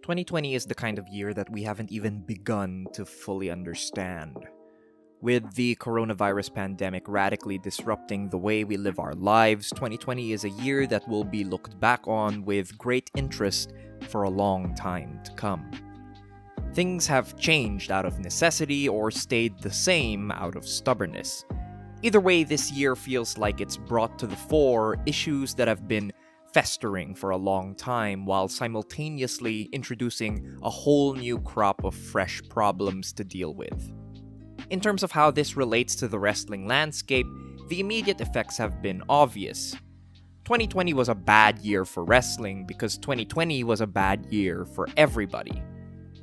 2020 is the kind of year that we haven't even begun to fully understand. With the coronavirus pandemic radically disrupting the way we live our lives, 2020 is a year that will be looked back on with great interest for a long time to come. Things have changed out of necessity or stayed the same out of stubbornness. Either way, this year feels like it's brought to the fore issues that have been festering for a long time while simultaneously introducing a whole new crop of fresh problems to deal with. In terms of how this relates to the wrestling landscape, the immediate effects have been obvious. 2020 was a bad year for wrestling because 2020 was a bad year for everybody.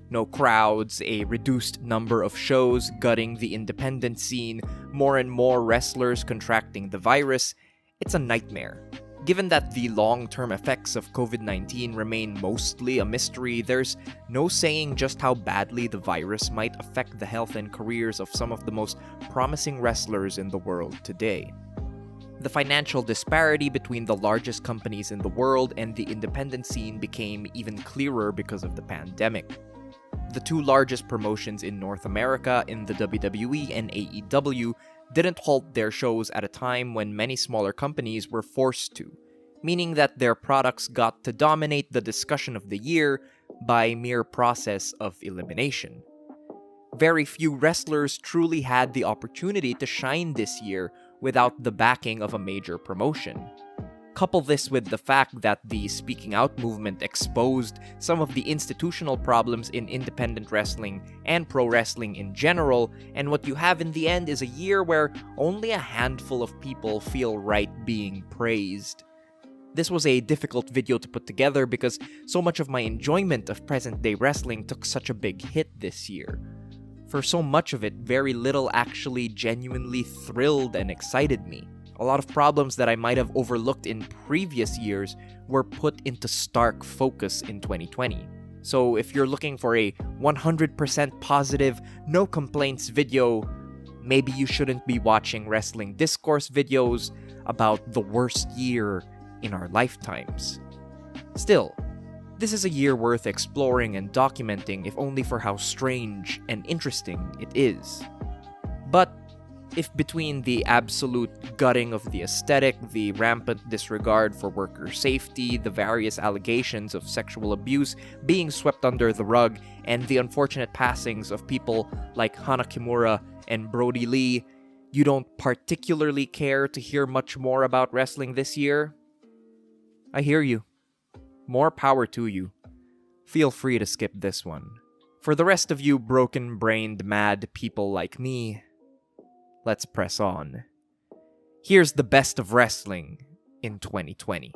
No crowds, a reduced number of shows gutting the independent scene, more and more wrestlers contracting the virus. It's a nightmare. Given that the long-term effects of COVID-19 remain mostly a mystery, there's no saying just how badly the virus might affect the health and careers of some of the most promising wrestlers in the world today. The financial disparity between the largest companies in the world and the independent scene became even clearer because of the pandemic. The two largest promotions in North America in the WWE and AEW didn't halt their shows at a time when many smaller companies were forced to, meaning that their products got to dominate the discussion of the year by mere process of elimination. Very few wrestlers truly had the opportunity to shine this year without the backing of a major promotion. Couple this with the fact that the speaking out movement exposed some of the institutional problems in independent wrestling and pro wrestling in general, and what you have in the end is a year where only a handful of people feel right being praised. This was a difficult video to put together because so much of my enjoyment of present-day wrestling took such a big hit this year. For so much of it, very little actually genuinely thrilled and excited me. A lot of problems that I might have overlooked in previous years were put into stark focus in 2020. So if you're looking for a 100% positive, no complaints video, maybe you shouldn't be watching wrestling discourse videos about the worst year in our lifetimes. Still, this is a year worth exploring and documenting, if only for how strange and interesting it is. But if between the absolute gutting of the aesthetic, the rampant disregard for worker safety, the various allegations of sexual abuse being swept under the rug, and the unfortunate passings of people like Hana Kimura and Brody Lee, you don't particularly care to hear much more about wrestling this year? I hear you. More power to you. Feel free to skip this one. For the rest of you broken-brained mad people like me, let's press on. Here's the best of wrestling in 2020.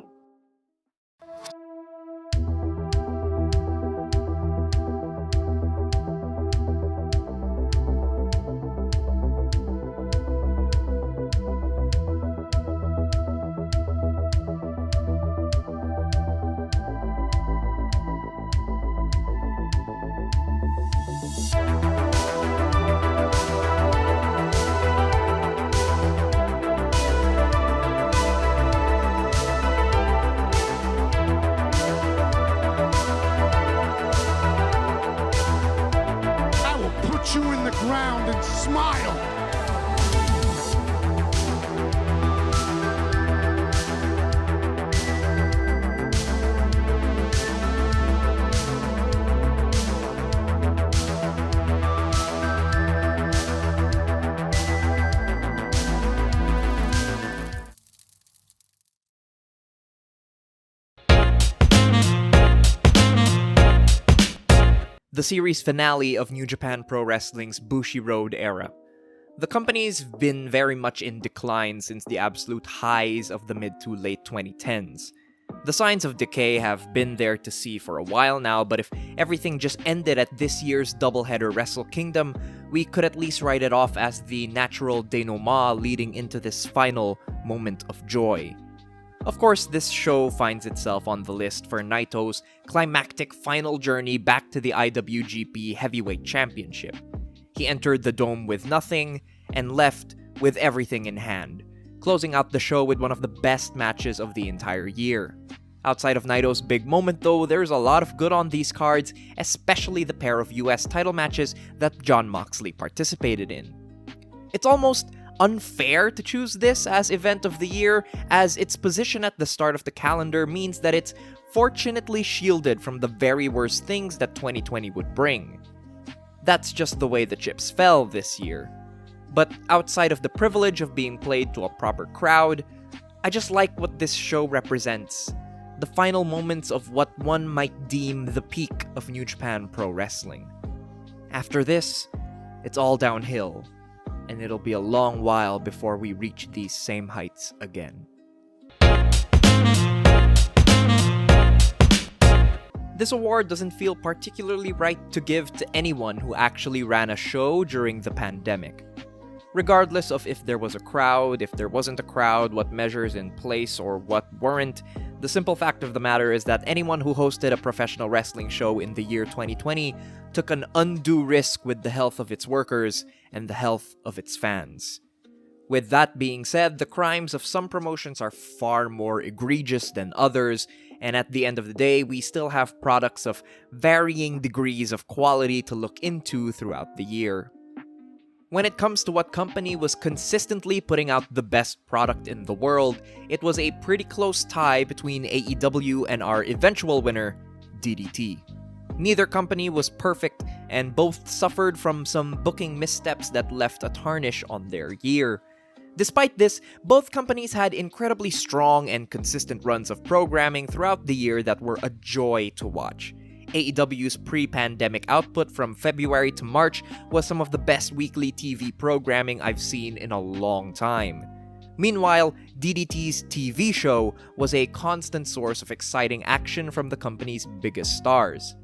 You in the ground and smile. The series finale of New Japan Pro Wrestling's Bushiroad era. The company's been very much in decline since the absolute highs of the mid to late 2010s. The signs of decay have been there to see for a while now, but if everything just ended at this year's doubleheader Wrestle Kingdom, we could at least write it off as the natural denouement leading into this final moment of joy. Of course, this show finds itself on the list for Naito's climactic final journey back to the IWGP Heavyweight Championship. He entered the Dome with nothing, and left with everything in hand, closing out the show with one of the best matches of the entire year. Outside of Naito's big moment though, there's a lot of good on these cards, especially the pair of US title matches that Jon Moxley participated in. It's almost unfair to choose this as event of the year, as its position at the start of the calendar means that it's fortunately shielded from the very worst things that 2020 would bring. That's just the way the chips fell this year. But outside of the privilege of being played to a proper crowd, I just like what this show represents. The final moments of what one might deem the peak of New Japan Pro Wrestling. After this, it's all downhill, and it'll be a long while before we reach these same heights again. This award doesn't feel particularly right to give to anyone who actually ran a show during the pandemic. Regardless of if there was a crowd, if there wasn't a crowd, what measures in place or what weren't, the simple fact of the matter is that anyone who hosted a professional wrestling show in the year 2020 took an undue risk with the health of its workers and the health of its fans. With that being said, the crimes of some promotions are far more egregious than others, and at the end of the day, we still have products of varying degrees of quality to look into throughout the year. When it comes to what company was consistently putting out the best product in the world, it was a pretty close tie between AEW and our eventual winner, DDT. Neither company was perfect, and both suffered from some booking missteps that left a tarnish on their year. Despite this, both companies had incredibly strong and consistent runs of programming throughout the year that were a joy to watch. AEW's pre-pandemic output from February to March was some of the best weekly TV programming I've seen in a long time. Meanwhile, DDT's TV show was a constant source of exciting action from the company's biggest stars.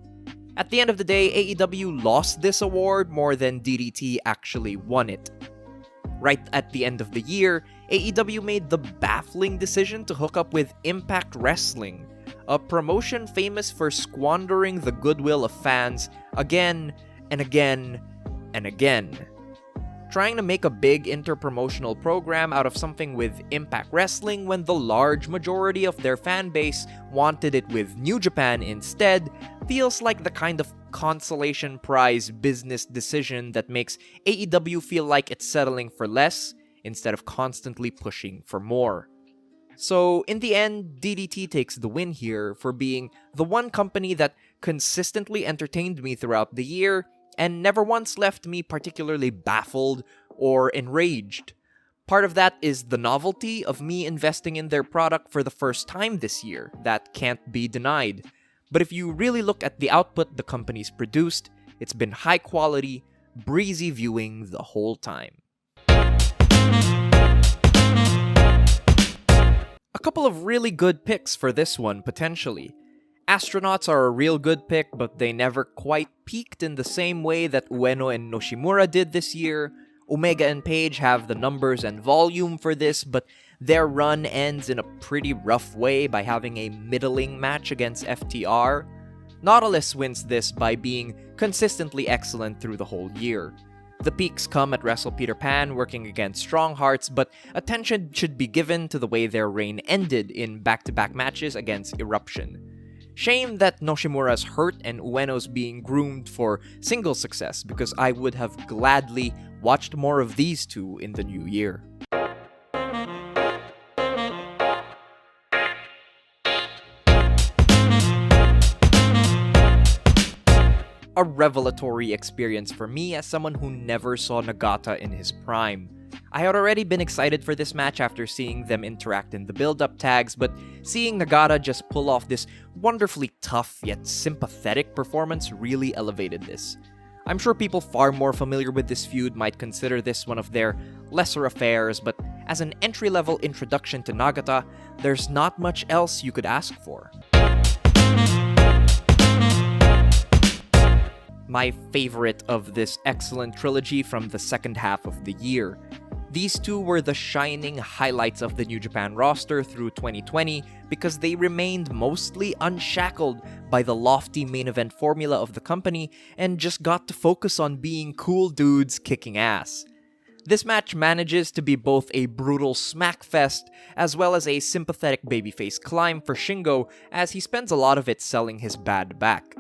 At the end of the day, AEW lost this award more than DDT actually won it. Right at the end of the year, AEW made the baffling decision to hook up with Impact Wrestling, a promotion famous for squandering the goodwill of fans again and again and again. Trying to make a big interpromotional program out of something with Impact Wrestling when the large majority of their fan base wanted it with New Japan instead feels like the kind of consolation prize business decision that makes AEW feel like it's settling for less instead of constantly pushing for more. So, in the end, DDT takes the win here for being the one company that consistently entertained me throughout the year and never once left me particularly baffled or enraged. Part of that is the novelty of me investing in their product for the first time this year. That can't be denied. But if you really look at the output the company's produced, it's been high quality, breezy viewing the whole time. A couple of really good picks for this one, potentially. Astronauts are a real good pick, but they never quite peaked in the same way that Ueno and Noshimura did this year. Omega and Page have the numbers and volume for this, but their run ends in a pretty rough way by having a middling match against FTR. Nautilus wins this by being consistently excellent through the whole year. The peaks come at Wrestle Peter Pan working against Strong Hearts, but attention should be given to the way their reign ended in back-to-back matches against Eruption. Shame that Noshimura's hurt and Ueno's being groomed for single success, because I would have gladly watched more of these two in the new year. A revelatory experience for me as someone who never saw Nagata in his prime. I had already been excited for this match after seeing them interact in the build-up tags, but seeing Nagata just pull off this wonderfully tough yet sympathetic performance really elevated this. I'm sure people far more familiar with this feud might consider this one of their lesser affairs, but as an entry-level introduction to Nagata, there's not much else you could ask for. My favorite of this excellent trilogy from the second half of the year. These two were the shining highlights of the New Japan roster through 2020 because they remained mostly unshackled by the lofty main event formula of the company and just got to focus on being cool dudes kicking ass. This match manages to be both a brutal smackfest as well as a sympathetic babyface climb for Shingo as he spends a lot of it selling his bad back.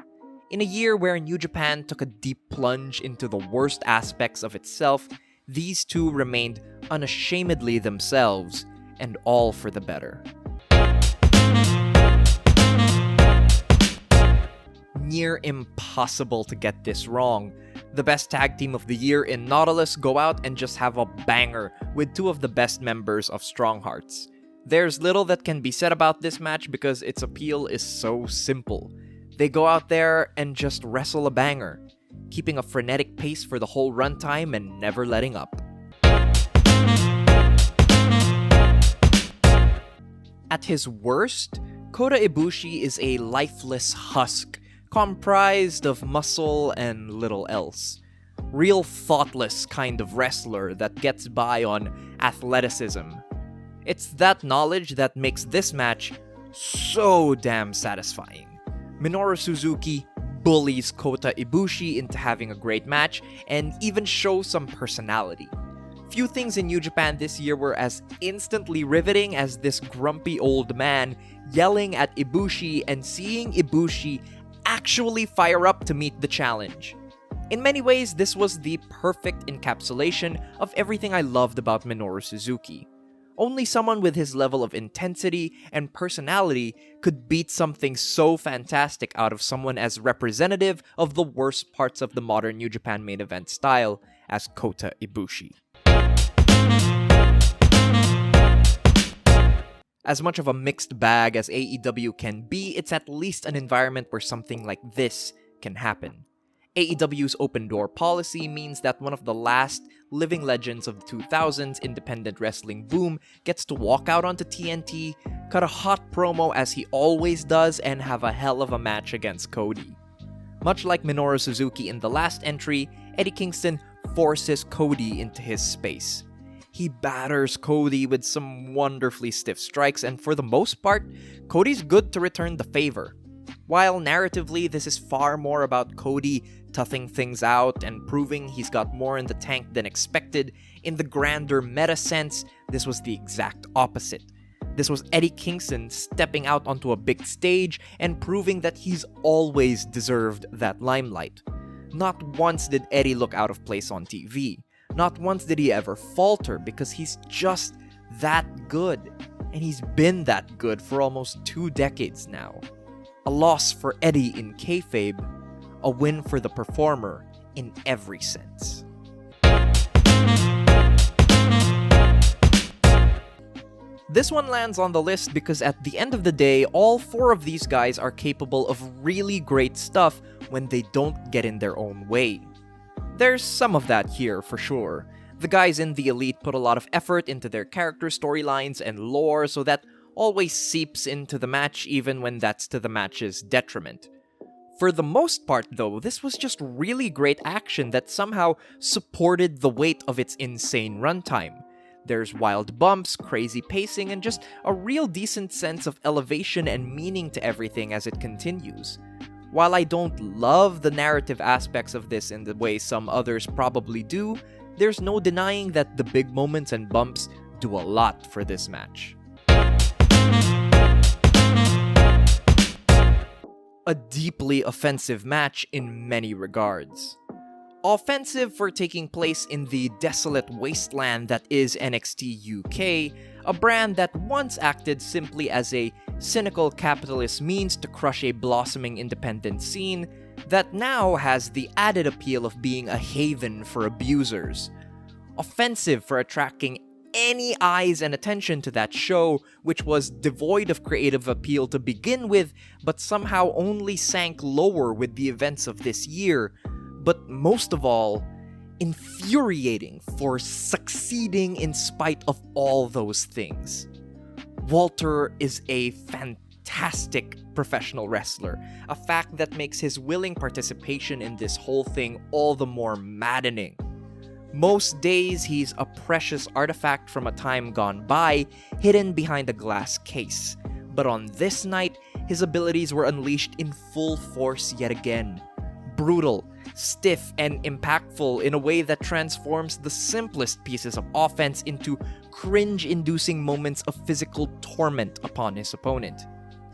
In a year where New Japan took a deep plunge into the worst aspects of itself, these two remained unashamedly themselves, and all for the better. Near impossible to get this wrong. The best tag team of the year in Nautilus go out and just have a banger with two of the best members of Strong Hearts. There's little that can be said about this match because its appeal is so simple. They go out there and just wrestle a banger, keeping a frenetic pace for the whole runtime and never letting up. At his worst, Kota Ibushi is a lifeless husk, comprised of muscle and little else. Real thoughtless kind of wrestler that gets by on athleticism. It's that knowledge that makes this match so damn satisfying. Minoru Suzuki bullies Kota Ibushi into having a great match and even shows some personality. Few things in New Japan this year were as instantly riveting as this grumpy old man yelling at Ibushi and seeing Ibushi actually fire up to meet the challenge. In many ways, this was the perfect encapsulation of everything I loved about Minoru Suzuki. Only someone with his level of intensity and personality could beat something so fantastic out of someone as representative of the worst parts of the modern New Japan main event style as Kota Ibushi. As much of a mixed bag as AEW can be, it's at least an environment where something like this can happen. AEW's open door policy means that one of the last living legends of the 2000s independent wrestling boom gets to walk out onto TNT, cut a hot promo as he always does, and have a hell of a match against Cody. Much like Minoru Suzuki in the last entry, Eddie Kingston forces Cody into his space. He batters Cody with some wonderfully stiff strikes, and for the most part, Cody's good to return the favor. While narratively, this is far more about Cody toughing things out and proving he's got more in the tank than expected, in the grander meta sense, this was the exact opposite. This was Eddie Kingston stepping out onto a big stage and proving that he's always deserved that limelight. Not once did Eddie look out of place on TV. Not once did he ever falter because he's just that good. And he's been that good for almost 2 decades now. A loss for Eddie in kayfabe, a win for the performer in every sense. This one lands on the list because at the end of the day, all 4 of these guys are capable of really great stuff when they don't get in their own way. There's some of that here, for sure. The guys in the Elite put a lot of effort into their character storylines and lore, so that always seeps into the match even when that's to the match's detriment. For the most part, though, this was just really great action that somehow supported the weight of its insane runtime. There's wild bumps, crazy pacing, and just a real decent sense of elevation and meaning to everything as it continues. While I don't love the narrative aspects of this in the way some others probably do, there's no denying that the big moments and bumps do a lot for this match. A deeply offensive match in many regards. Offensive for taking place in the desolate wasteland that is NXT UK, a brand that once acted simply as a cynical capitalist means to crush a blossoming independent scene that now has the added appeal of being a haven for abusers. Offensive for attracting any eyes and attention to that show, which was devoid of creative appeal to begin with, but somehow only sank lower with the events of this year. But most of all, infuriating for succeeding in spite of all those things. Walter is a fantastic professional wrestler, a fact that makes his willing participation in this whole thing all the more maddening. Most days, he's a precious artifact from a time gone by, hidden behind a glass case. But on this night, his abilities were unleashed in full force yet again. brutal, stiff, and impactful in a way that transforms the simplest pieces of offense into cringe-inducing moments of physical torment upon his opponent.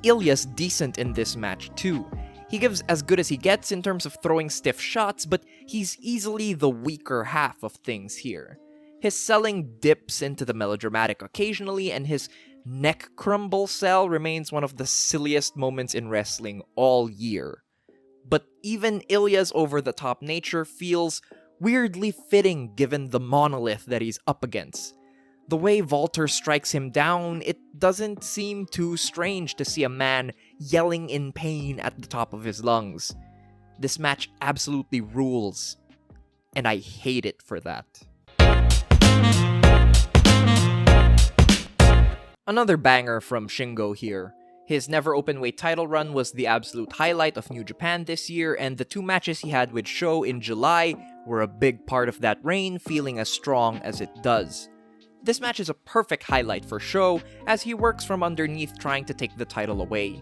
Ilya's decent in this match too. He gives as good as he gets in terms of throwing stiff shots, but he's easily the weaker half of things here. His selling dips into the melodramatic occasionally, and his neck crumble sell remains one of the silliest moments in wrestling all year. But even Ilya's over-the-top nature feels weirdly fitting given the monolith that he's up against. The way Walter strikes him down, it doesn't seem too strange to see a man yelling in pain at the top of his lungs. This match absolutely rules, and I hate it for that. Another banger from Shingo here. His never openweight title run was the absolute highlight of New Japan this year, and the 2 matches he had with Sho in July were a big part of that reign, feeling as strong as it does. This match is a perfect highlight for Sho, as he works from underneath trying to take the title away.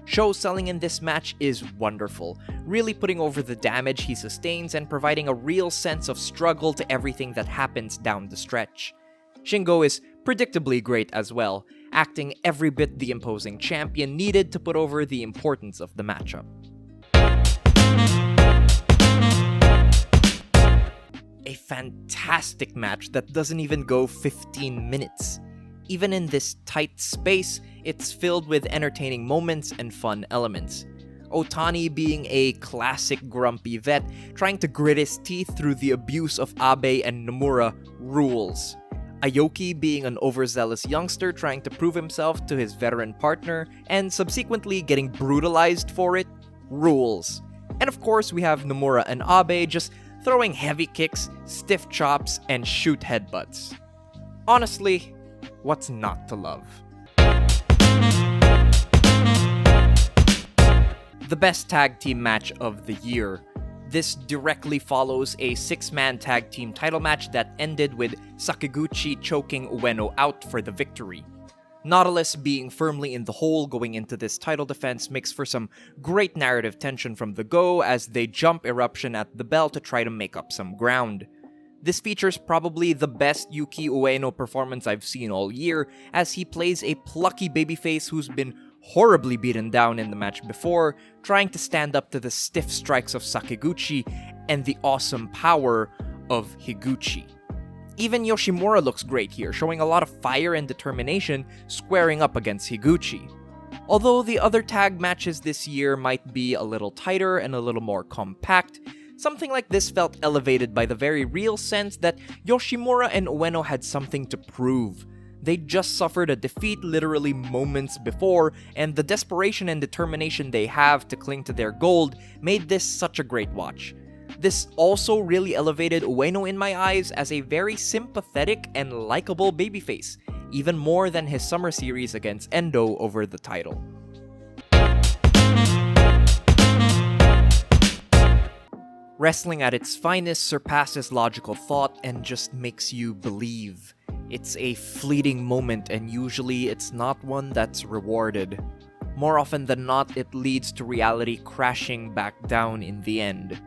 Sho selling in this match is wonderful, really putting over the damage he sustains and providing a real sense of struggle to everything that happens down the stretch. Shingo is predictably great as well, acting every bit the imposing champion needed to put over the importance of the matchup. A fantastic match that doesn't even go 15 minutes. Even in this tight space, it's filled with entertaining moments and fun elements. Otani being a classic grumpy vet, trying to grit his teeth through the abuse of Abe and Nomura rules. Aoki being an overzealous youngster trying to prove himself to his veteran partner, and subsequently getting brutalized for it, rules. And of course, we have Nomura and Abe just throwing heavy kicks, stiff chops, and shoot headbutts. Honestly, what's not to love? The best tag team match of the year. This directly follows a 6-man tag team title match that ended with Sakaguchi choking Ueno out for the victory. Nautilus being firmly in the hole going into this title defense makes for some great narrative tension from the go as they jump Eruption at the bell to try to make up some ground. This features probably the best Yuki Ueno performance I've seen all year, as he plays a plucky babyface who's been horribly beaten down in the match before, trying to stand up to the stiff strikes of Sakaguchi and the awesome power of Higuchi. Even Yoshimura looks great here, showing a lot of fire and determination squaring up against Higuchi. Although the other tag matches this year might be a little tighter and a little more compact, something like this felt elevated by the very real sense that Yoshimura and Ueno had something to prove. They just suffered a defeat literally moments before, and the desperation and determination they have to cling to their gold made this such a great watch. This also really elevated Ueno in my eyes as a very sympathetic and likable babyface, even more than his summer series against Endo over the title. Wrestling at its finest surpasses logical thought and just makes you believe. It's a fleeting moment, and usually it's not one that's rewarded. More often than not, it leads to reality crashing back down in the end.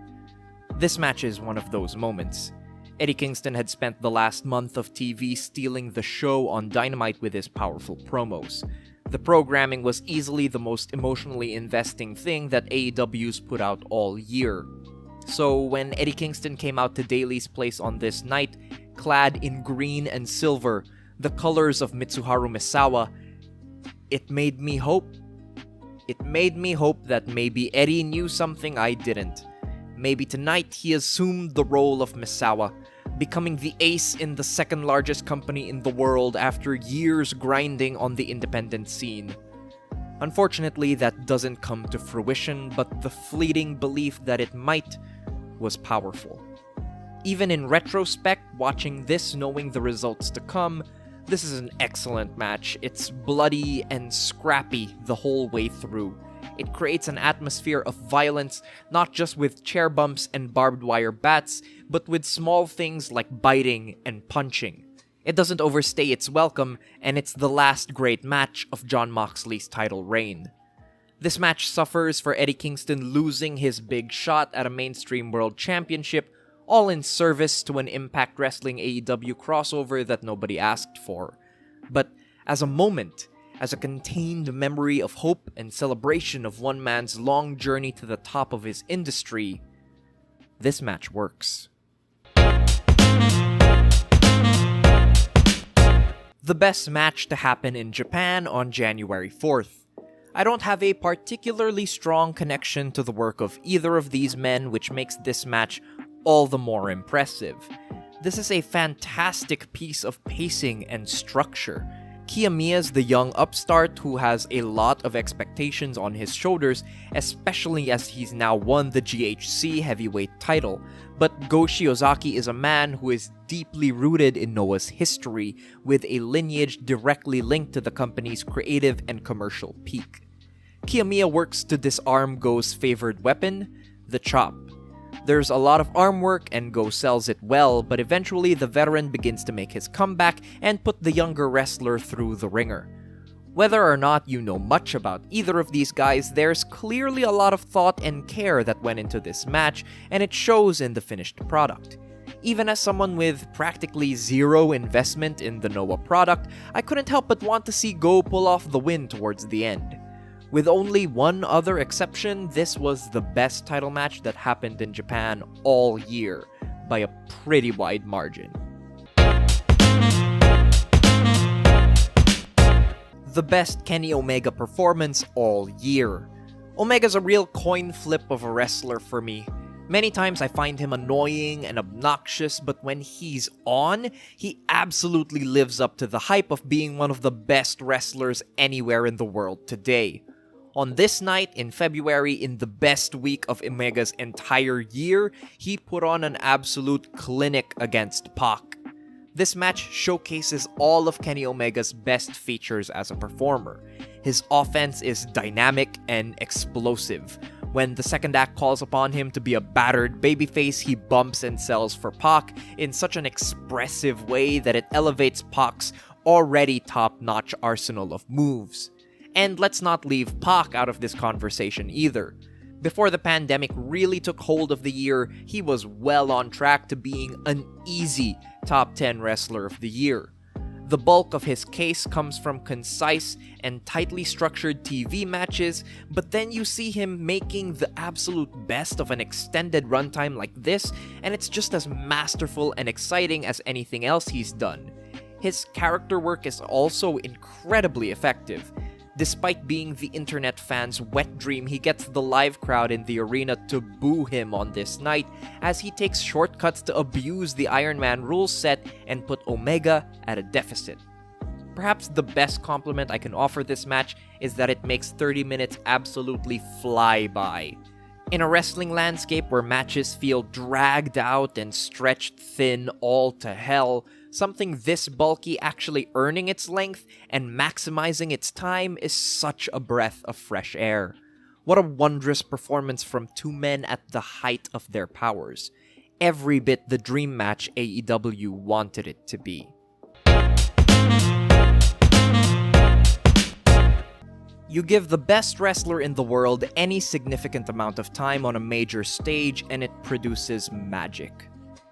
This match is one of those moments. Eddie Kingston had spent the last month of TV stealing the show on Dynamite with his powerful promos. The programming was easily the most emotionally investing thing that AEW's put out all year. So when Eddie Kingston came out to Daily's Place on this night, clad in green and silver, the colors of Mitsuharu Misawa, it made me hope. It made me hope that maybe Eddie knew something I didn't. Maybe tonight he assumed the role of Misawa, becoming the ace in the second largest company in the world after years grinding on the independent scene. Unfortunately, that doesn't come to fruition, but the fleeting belief that it might was powerful. Even in retrospect, watching this knowing the results to come, this is an excellent match. It's bloody and scrappy the whole way through. It creates an atmosphere of violence, not just with chair bumps and barbed wire bats, but with small things like biting and punching. It doesn't overstay its welcome, and it's the last great match of Jon Moxley's title reign. This match suffers for Eddie Kingston losing his big shot at a mainstream world championship, all in service to an Impact Wrestling AEW crossover that nobody asked for. But as a moment, as a contained memory of hope and celebration of one man's long journey to the top of his industry, this match works. The best match to happen in Japan on January 4th. I don't have a particularly strong connection to the work of either of these men, which makes this match all the more impressive. This is a fantastic piece of pacing and structure. Kiyomiya's the young upstart who has a lot of expectations on his shoulders, especially as he's now won the GHC heavyweight title. But Go Shiozaki is a man who is deeply rooted in Noah's history, with a lineage directly linked to the company's creative and commercial peak. Kiyomiya works to disarm Go's favored weapon, the chop. There's a lot of arm work and Go sells it well, but eventually the veteran begins to make his comeback and put the younger wrestler through the ringer. Whether or not you know much about either of these guys, there's clearly a lot of thought and care that went into this match, and it shows in the finished product. Even as someone with practically zero investment in the Noah product, I couldn't help but want to see Go pull off the win towards the end. With only one other exception, this was the best title match that happened in Japan all year, by a pretty wide margin. The best Kenny Omega performance all year. Omega's a real coin flip of a wrestler for me. Many times I find him annoying and obnoxious, but when he's on, he absolutely lives up to the hype of being one of the best wrestlers anywhere in the world today. On this night in February, in the best week of Omega's entire year, he put on an absolute clinic against Pac. This match showcases all of Kenny Omega's best features as a performer. His offense is dynamic and explosive. When the second act calls upon him to be a battered babyface, he bumps and sells for Pac in such an expressive way that it elevates Pac's already top-notch arsenal of moves. And let's not leave Pac out of this conversation either. Before the pandemic really took hold of the year, he was well on track to being an easy top 10 wrestler of the year. The bulk of his case comes from concise and tightly structured TV matches, but then you see him making the absolute best of an extended runtime like this, and it's just as masterful and exciting as anything else he's done. His character work is also incredibly effective. Despite being the internet fans' wet dream, he gets the live crowd in the arena to boo him on this night, as he takes shortcuts to abuse the Iron Man rules set and put Omega at a deficit. Perhaps the best compliment I can offer this match is that it makes 30 minutes absolutely fly by. In a wrestling landscape where matches feel dragged out and stretched thin all to hell, something this bulky actually earning its length and maximizing its time is such a breath of fresh air. What a wondrous performance from two men at the height of their powers. Every bit the dream match AEW wanted it to be. You give the best wrestler in the world any significant amount of time on a major stage and it produces magic.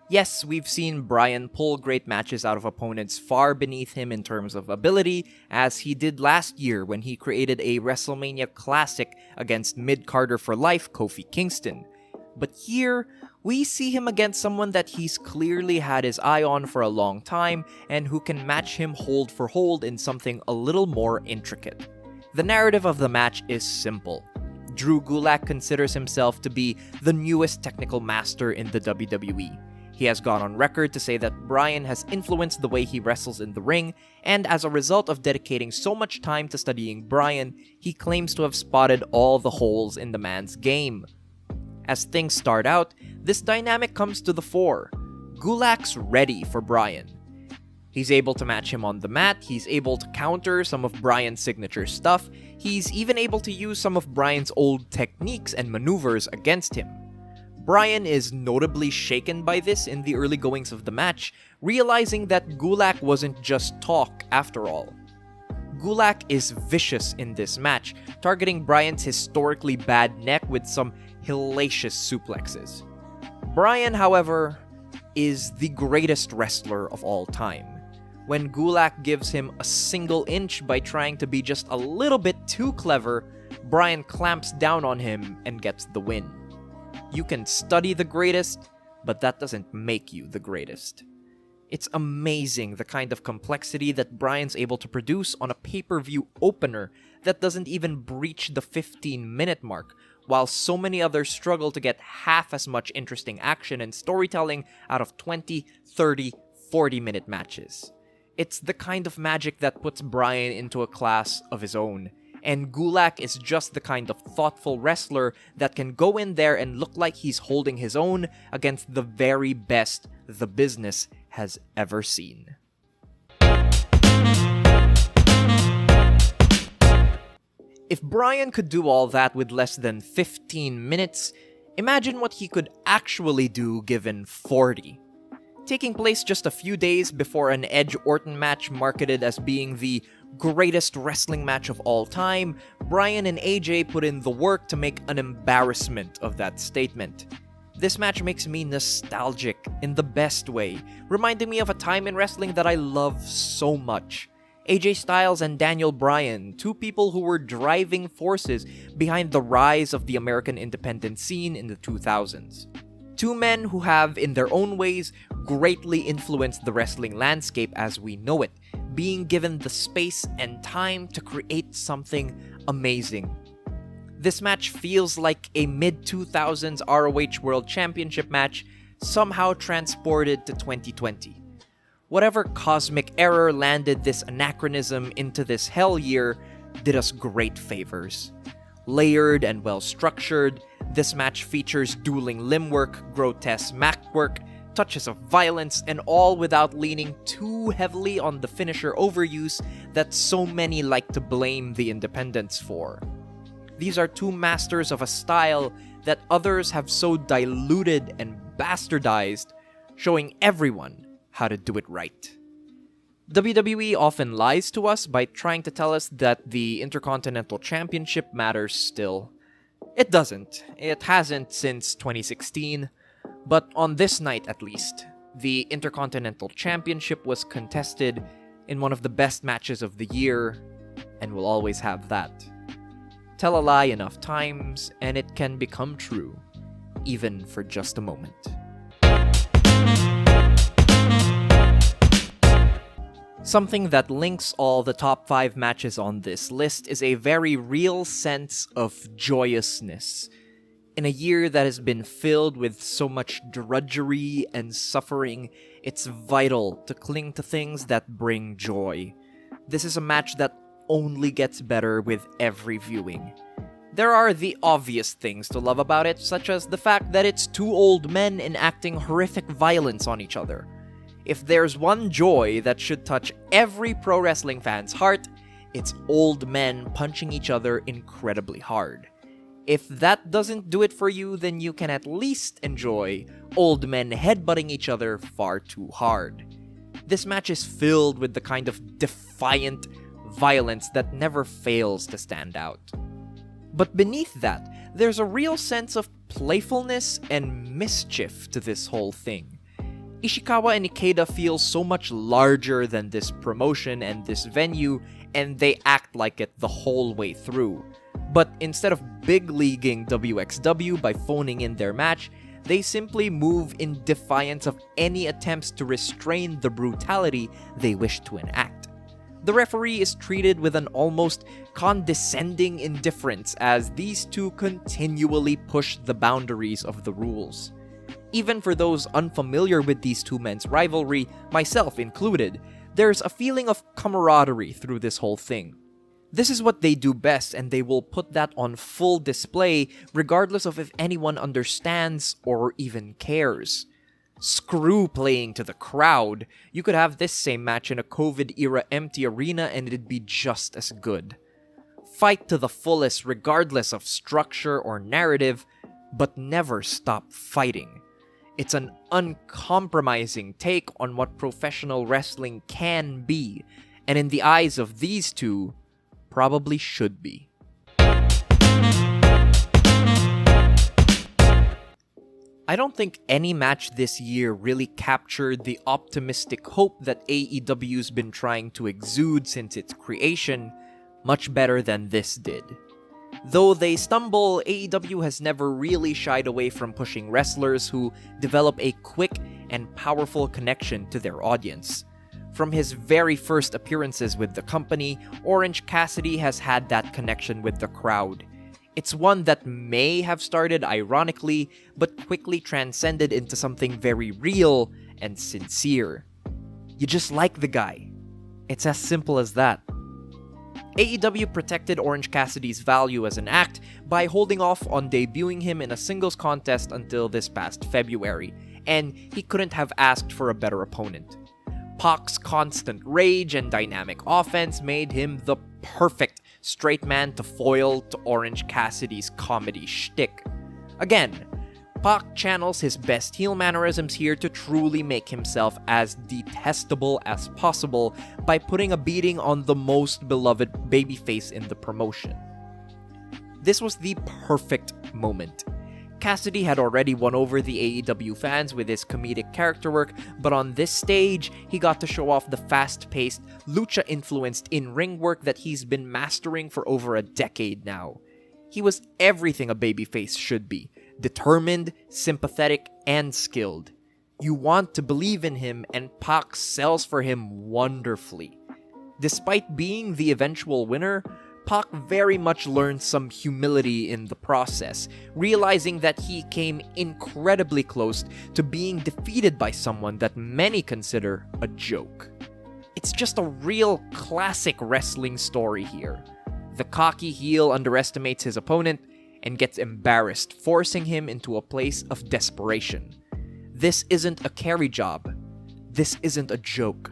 Yes, we've seen Bryan pull great matches out of opponents far beneath him in terms of ability, as he did last year when he created a WrestleMania classic against mid-carder for life Kofi Kingston. But here, we see him against someone that he's clearly had his eye on for a long time and who can match him hold for hold in something a little more intricate. The narrative of the match is simple. Drew Gulak considers himself to be the newest technical master in the WWE. He has gone on record to say that Bryan has influenced the way he wrestles in the ring, and as a result of dedicating so much time to studying Bryan, he claims to have spotted all the holes in the man's game. As things start out, this dynamic comes to the fore. Gulak's ready for Bryan. He's able to match him on the mat, he's able to counter some of Bryan's signature stuff, he's even able to use some of Bryan's old techniques and maneuvers against him. Bryan is notably shaken by this in the early goings of the match, realizing that Gulak wasn't just talk after all. Gulak is vicious in this match, targeting Bryan's historically bad neck with some hellacious suplexes. Bryan, however, is the greatest wrestler of all time. When Gulak gives him a single inch by trying to be just a little bit too clever, Bryan clamps down on him and gets the win. You can study the greatest, but that doesn't make you the greatest. It's amazing the kind of complexity that Bryan's able to produce on a pay-per-view opener that doesn't even breach the 15-minute mark, while so many others struggle to get half as much interesting action and storytelling out of 20, 30, 40-minute matches. It's the kind of magic that puts Bryan into a class of his own, and Gulak is just the kind of thoughtful wrestler that can go in there and look like he's holding his own against the very best the business has ever seen. If Bryan could do all that with less than 15 minutes, imagine what he could actually do given 40. Taking place just a few days before an Edge-Orton match marketed as being the greatest wrestling match of all time, Bryan and AJ put in the work to make an embarrassment of that statement. This match makes me nostalgic in the best way, reminding me of a time in wrestling that I love so much. AJ Styles and Daniel Bryan, two people who were driving forces behind the rise of the American independent scene in the 2000s. Two men who have, in their own ways, greatly influenced the wrestling landscape as we know it, being given the space and time to create something amazing. This match feels like a mid-2000s ROH World Championship match somehow transported to 2020. Whatever cosmic error landed this anachronism into this hell year did us great favors. Layered and well-structured, this match features dueling limb work, grotesque mat work, touches of violence, and all without leaning too heavily on the finisher overuse that so many like to blame the independents for. These are two masters of a style that others have so diluted and bastardized, showing everyone how to do it right. WWE often lies to us by trying to tell us that the Intercontinental Championship matters still. It doesn't. It hasn't since 2016. But on this night at least, the Intercontinental Championship was contested in one of the best matches of the year, and will always have that. Tell a lie enough times, and it can become true, even for just a moment. Something that links all the top 5 matches on this list is a very real sense of joyousness. In a year that has been filled with so much drudgery and suffering, it's vital to cling to things that bring joy. This is a match that only gets better with every viewing. There are the obvious things to love about it, such as the fact that it's two old men enacting horrific violence on each other. If there's one joy that should touch every pro wrestling fan's heart, it's old men punching each other incredibly hard. If that doesn't do it for you, then you can at least enjoy old men headbutting each other far too hard. This match is filled with the kind of defiant violence that never fails to stand out. But beneath that, there's a real sense of playfulness and mischief to this whole thing. Ishikawa and Ikeda feel so much larger than this promotion and this venue, and they act like it the whole way through. But instead of big-leaguing WXW by phoning in their match, they simply move in defiance of any attempts to restrain the brutality they wish to enact. The referee is treated with an almost condescending indifference as these two continually push the boundaries of the rules. Even for those unfamiliar with these two men's rivalry, myself included, there's a feeling of camaraderie through this whole thing. This is what they do best, and they will put that on full display regardless of if anyone understands or even cares. Screw playing to the crowd. You could have this same match in a COVID-era empty arena and it'd be just as good. Fight to the fullest regardless of structure or narrative, but never stop fighting. It's an uncompromising take on what professional wrestling can be, and in the eyes of these two, probably should be. I don't think any match this year really captured the optimistic hope that AEW's been trying to exude since its creation much better than this did. Though they stumble, AEW has never really shied away from pushing wrestlers who develop a quick and powerful connection to their audience. From his very first appearances with the company, Orange Cassidy has had that connection with the crowd. It's one that may have started ironically, but quickly transcended into something very real and sincere. You just like the guy. It's as simple as that. AEW protected Orange Cassidy's value as an act by holding off on debuting him in a singles contest until this past February, and he couldn't have asked for a better opponent. Pac's constant rage and dynamic offense made him the perfect straight man to foil to Orange Cassidy's comedy shtick. Again, Pac channels his best heel mannerisms here to truly make himself as detestable as possible by putting a beating on the most beloved babyface in the promotion. This was the perfect moment. Cassidy had already won over the AEW fans with his comedic character work, but on this stage, he got to show off the fast-paced, lucha-influenced in-ring work that he's been mastering for over a decade now. He was everything a babyface should be: determined, sympathetic, and skilled. You want to believe in him, and Pac sells for him wonderfully. Despite being the eventual winner, Pac very much learned some humility in the process, realizing that he came incredibly close to being defeated by someone that many consider a joke. It's just a real classic wrestling story here. The cocky heel underestimates his opponent and gets embarrassed, forcing him into a place of desperation. This isn't a carry job. This isn't a joke.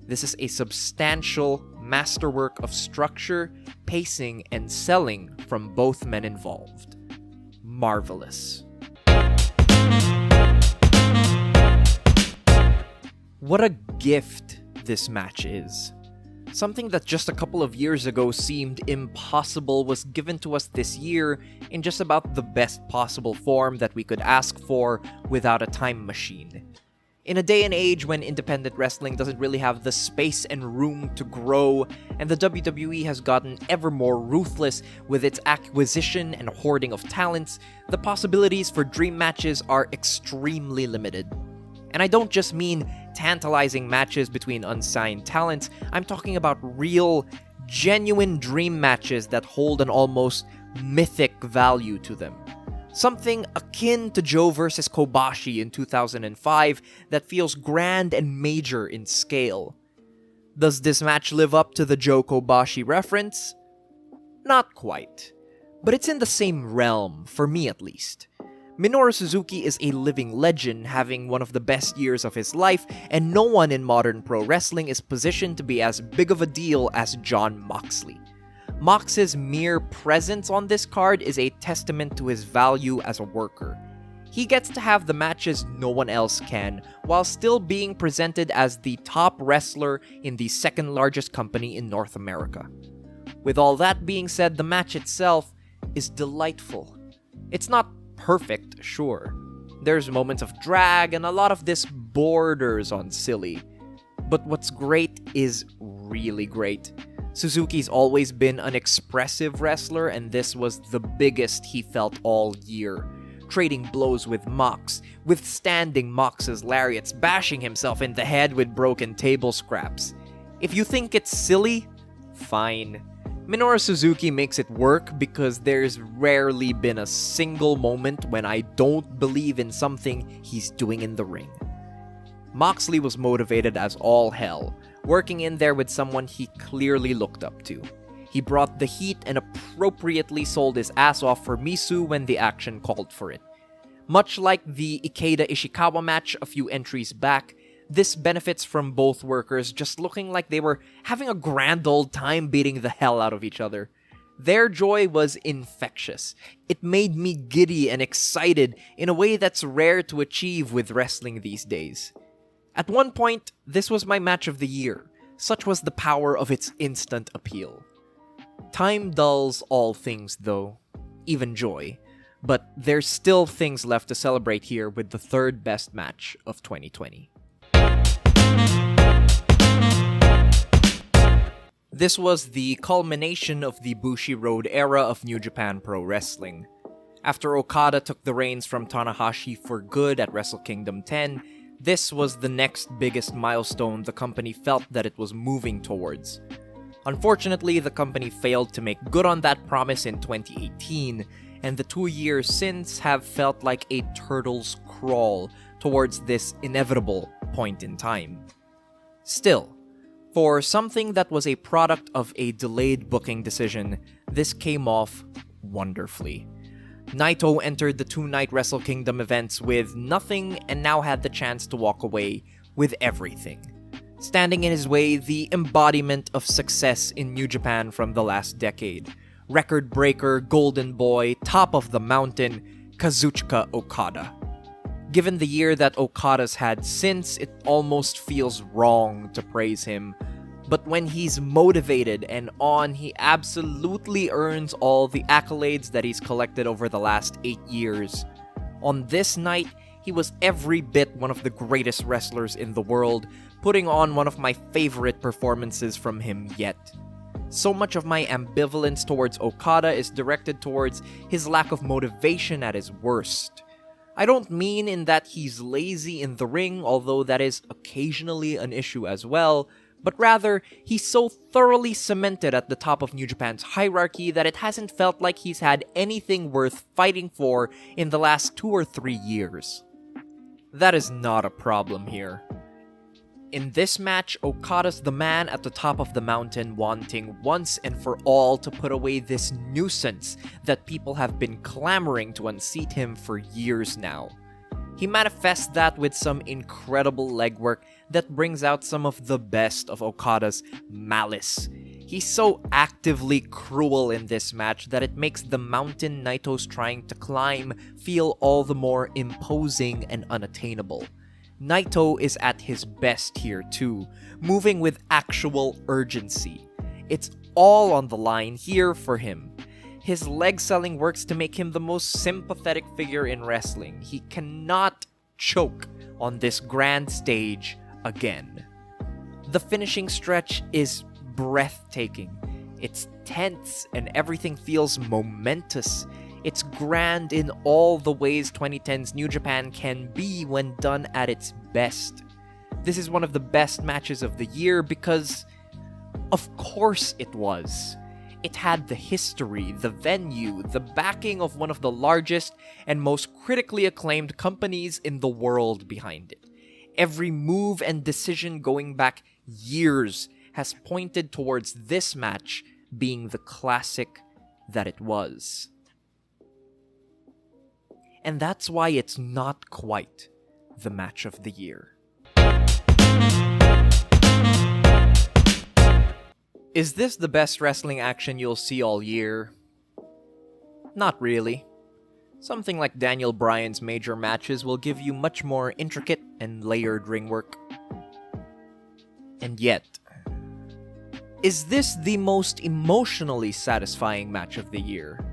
This is a substantial masterwork of structure, pacing, and selling from both men involved. Marvelous. What a gift this match is. Something that just a couple of years ago seemed impossible was given to us this year in just about the best possible form that we could ask for without a time machine. In a day and age when independent wrestling doesn't really have the space and room to grow, and the WWE has gotten ever more ruthless with its acquisition and hoarding of talents, the possibilities for dream matches are extremely limited. And I don't just mean tantalizing matches between unsigned talents, I'm talking about real, genuine dream matches that hold an almost mythic value to them. Something akin to Joe vs. Kobashi in 2005 that feels grand and major in scale. Does this match live up to the Joe Kobashi reference? Not quite, but it's in the same realm, for me at least. Minoru Suzuki is a living legend, having one of the best years of his life, and no one in modern pro wrestling is positioned to be as big of a deal as Jon Moxley. Mox's mere presence on this card is a testament to his value as a worker. He gets to have the matches no one else can, while still being presented as the top wrestler in the second largest company in North America. With all that being said, the match itself is delightful. It's not perfect, sure. There's moments of drag, and a lot of this borders on silly. But what's great is really great. Suzuki's always been an expressive wrestler, and this was the biggest he felt all year. Trading blows with Mox, withstanding Mox's lariats, bashing himself in the head with broken table scraps. If you think it's silly, fine. Minoru Suzuki makes it work because there's rarely been a single moment when I don't believe in something he's doing in the ring. Moxley was motivated as all hell, working in there with someone he clearly looked up to. He brought the heat and appropriately sold his ass off for Misu when the action called for it. Much like the Ikeda-Ishikawa match a few entries back, this benefits from both workers just looking like they were having a grand old time beating the hell out of each other. Their joy was infectious. It made me giddy and excited in a way that's rare to achieve with wrestling these days. At one point, this was my match of the year, Such was the power of its instant appeal. Time dulls all things though, even joy, but there's still things left to celebrate here with the third best match of 2020. This was the culmination of the Bushiroad era of New Japan Pro Wrestling. After Okada took the reins from Tanahashi for good at Wrestle Kingdom 10, this was the next biggest milestone the company felt that it was moving towards. Unfortunately, the company failed to make good on that promise in 2018, and the 2 years since have felt like a turtle's crawl towards this inevitable point in time. Still, for something that was a product of a delayed booking decision, this came off wonderfully. Naito entered the 2-night Wrestle Kingdom events with nothing and now had the chance to walk away with everything. Standing in his way, the embodiment of success in New Japan from the last decade. Record breaker, golden boy, top of the mountain, Kazuchika Okada. Given the year that Okada's had since, it almost feels wrong to praise him. But when he's motivated and on, he absolutely earns all the accolades that he's collected over the last 8 years. On this night, he was every bit one of the greatest wrestlers in the world, putting on one of my favorite performances from him yet. So much of my ambivalence towards Okada is directed towards his lack of motivation at his worst. I don't mean in that he's lazy in the ring, although that is occasionally an issue as well, but rather, he's so thoroughly cemented at the top of New Japan's hierarchy that it hasn't felt like he's had anything worth fighting for in the last 2 or 3 years. That is not a problem here. In this match, Okada's the man at the top of the mountain wanting once and for all to put away this nuisance that people have been clamoring to unseat him for years now. He manifests that with some incredible legwork that brings out some of the best of Okada's malice. He's so actively cruel in this match that it makes the mountain Naito's trying to climb feel all the more imposing and unattainable. Naito is at his best here too, moving with actual urgency. It's all on the line here for him. His leg selling works to make him the most sympathetic figure in wrestling. He cannot choke on this grand stage again. The finishing stretch is breathtaking. It's tense and everything feels momentous. It's grand in all the ways 2010's New Japan can be when done at its best. This is one of the best matches of the year because, of course it was. It had the history, the venue, the backing of one of the largest and most critically acclaimed companies in the world behind it. Every move and decision going back years has pointed towards this match being the classic that it was. And that's why it's not quite the match of the year. Is this the best wrestling action you'll see all year? Not really. Something like Daniel Bryan's major matches will give you much more intricate and layered ring work. And yet, is this the most emotionally satisfying match of the year?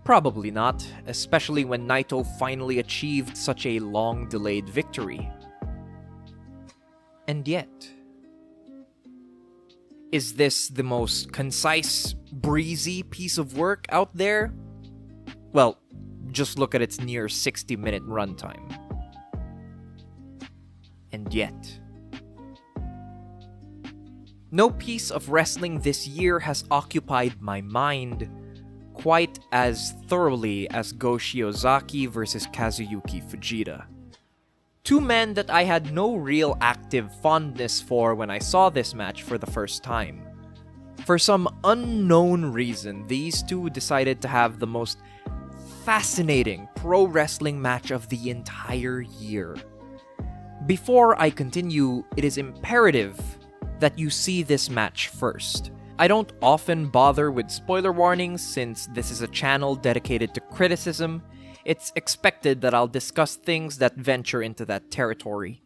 Probably not, especially when Naito finally achieved such a long-delayed victory. And yet, is this the most concise, breezy piece of work out there? Well, just look at its near 60-minute runtime. And yet, no piece of wrestling this year has occupied my mind quite as thoroughly as Go Shiozaki versus Kazuyuki Fujita. Two men that I had no real active fondness for when I saw this match for the first time. For some unknown reason, these two decided to have the most fascinating pro wrestling match of the entire year. Before I continue, it is imperative that you see this match first. I don't often bother with spoiler warnings since this is a channel dedicated to criticism. It's expected that I'll discuss things that venture into that territory.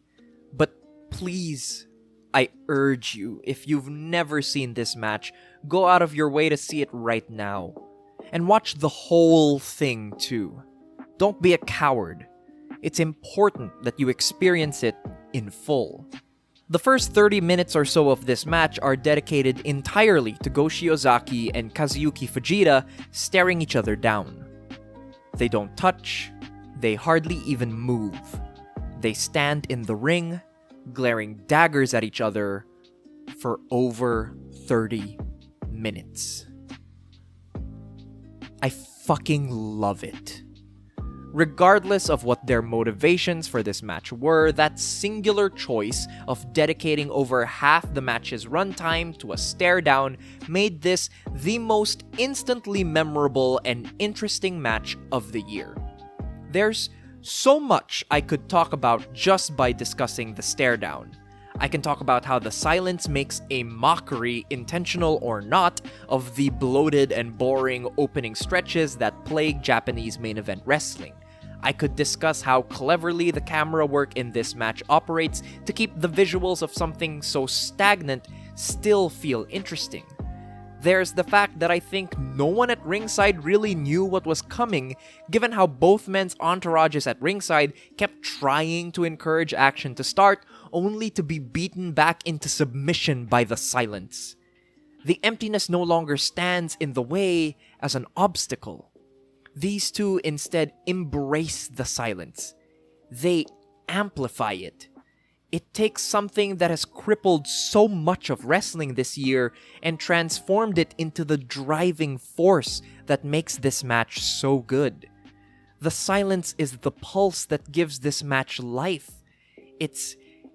But please, I urge you, if you've never seen this match, go out of your way to see it right now. And watch the whole thing too. Don't be a coward. It's important that you experience it in full. The first 30 minutes or so of this match are dedicated entirely to Go Shiozaki and Kazuyuki Fujita staring each other down. They don't touch, they hardly even move. They stand in the ring, glaring daggers at each other for over 30 minutes. I fucking love it. Regardless of what their motivations for this match were, that singular choice of dedicating over half the match's runtime to a stare down made this the most instantly memorable and interesting match of the year. There's so much I could talk about just by discussing the stare down. I can talk about how the silence makes a mockery, intentional or not, of the bloated and boring opening stretches that plague Japanese main event wrestling. I could discuss how cleverly the camera work in this match operates to keep the visuals of something so stagnant still feel interesting. There's the fact that I think no one at ringside really knew what was coming, given how both men's entourages at ringside kept trying to encourage action to start, only to be beaten back into submission by the silence. The emptiness no longer stands in the way as an obstacle. These two instead embrace the silence. They amplify it. It takes something that has crippled so much of wrestling this year and transformed it into the driving force that makes this match so good. The silence is the pulse that gives this match life. It's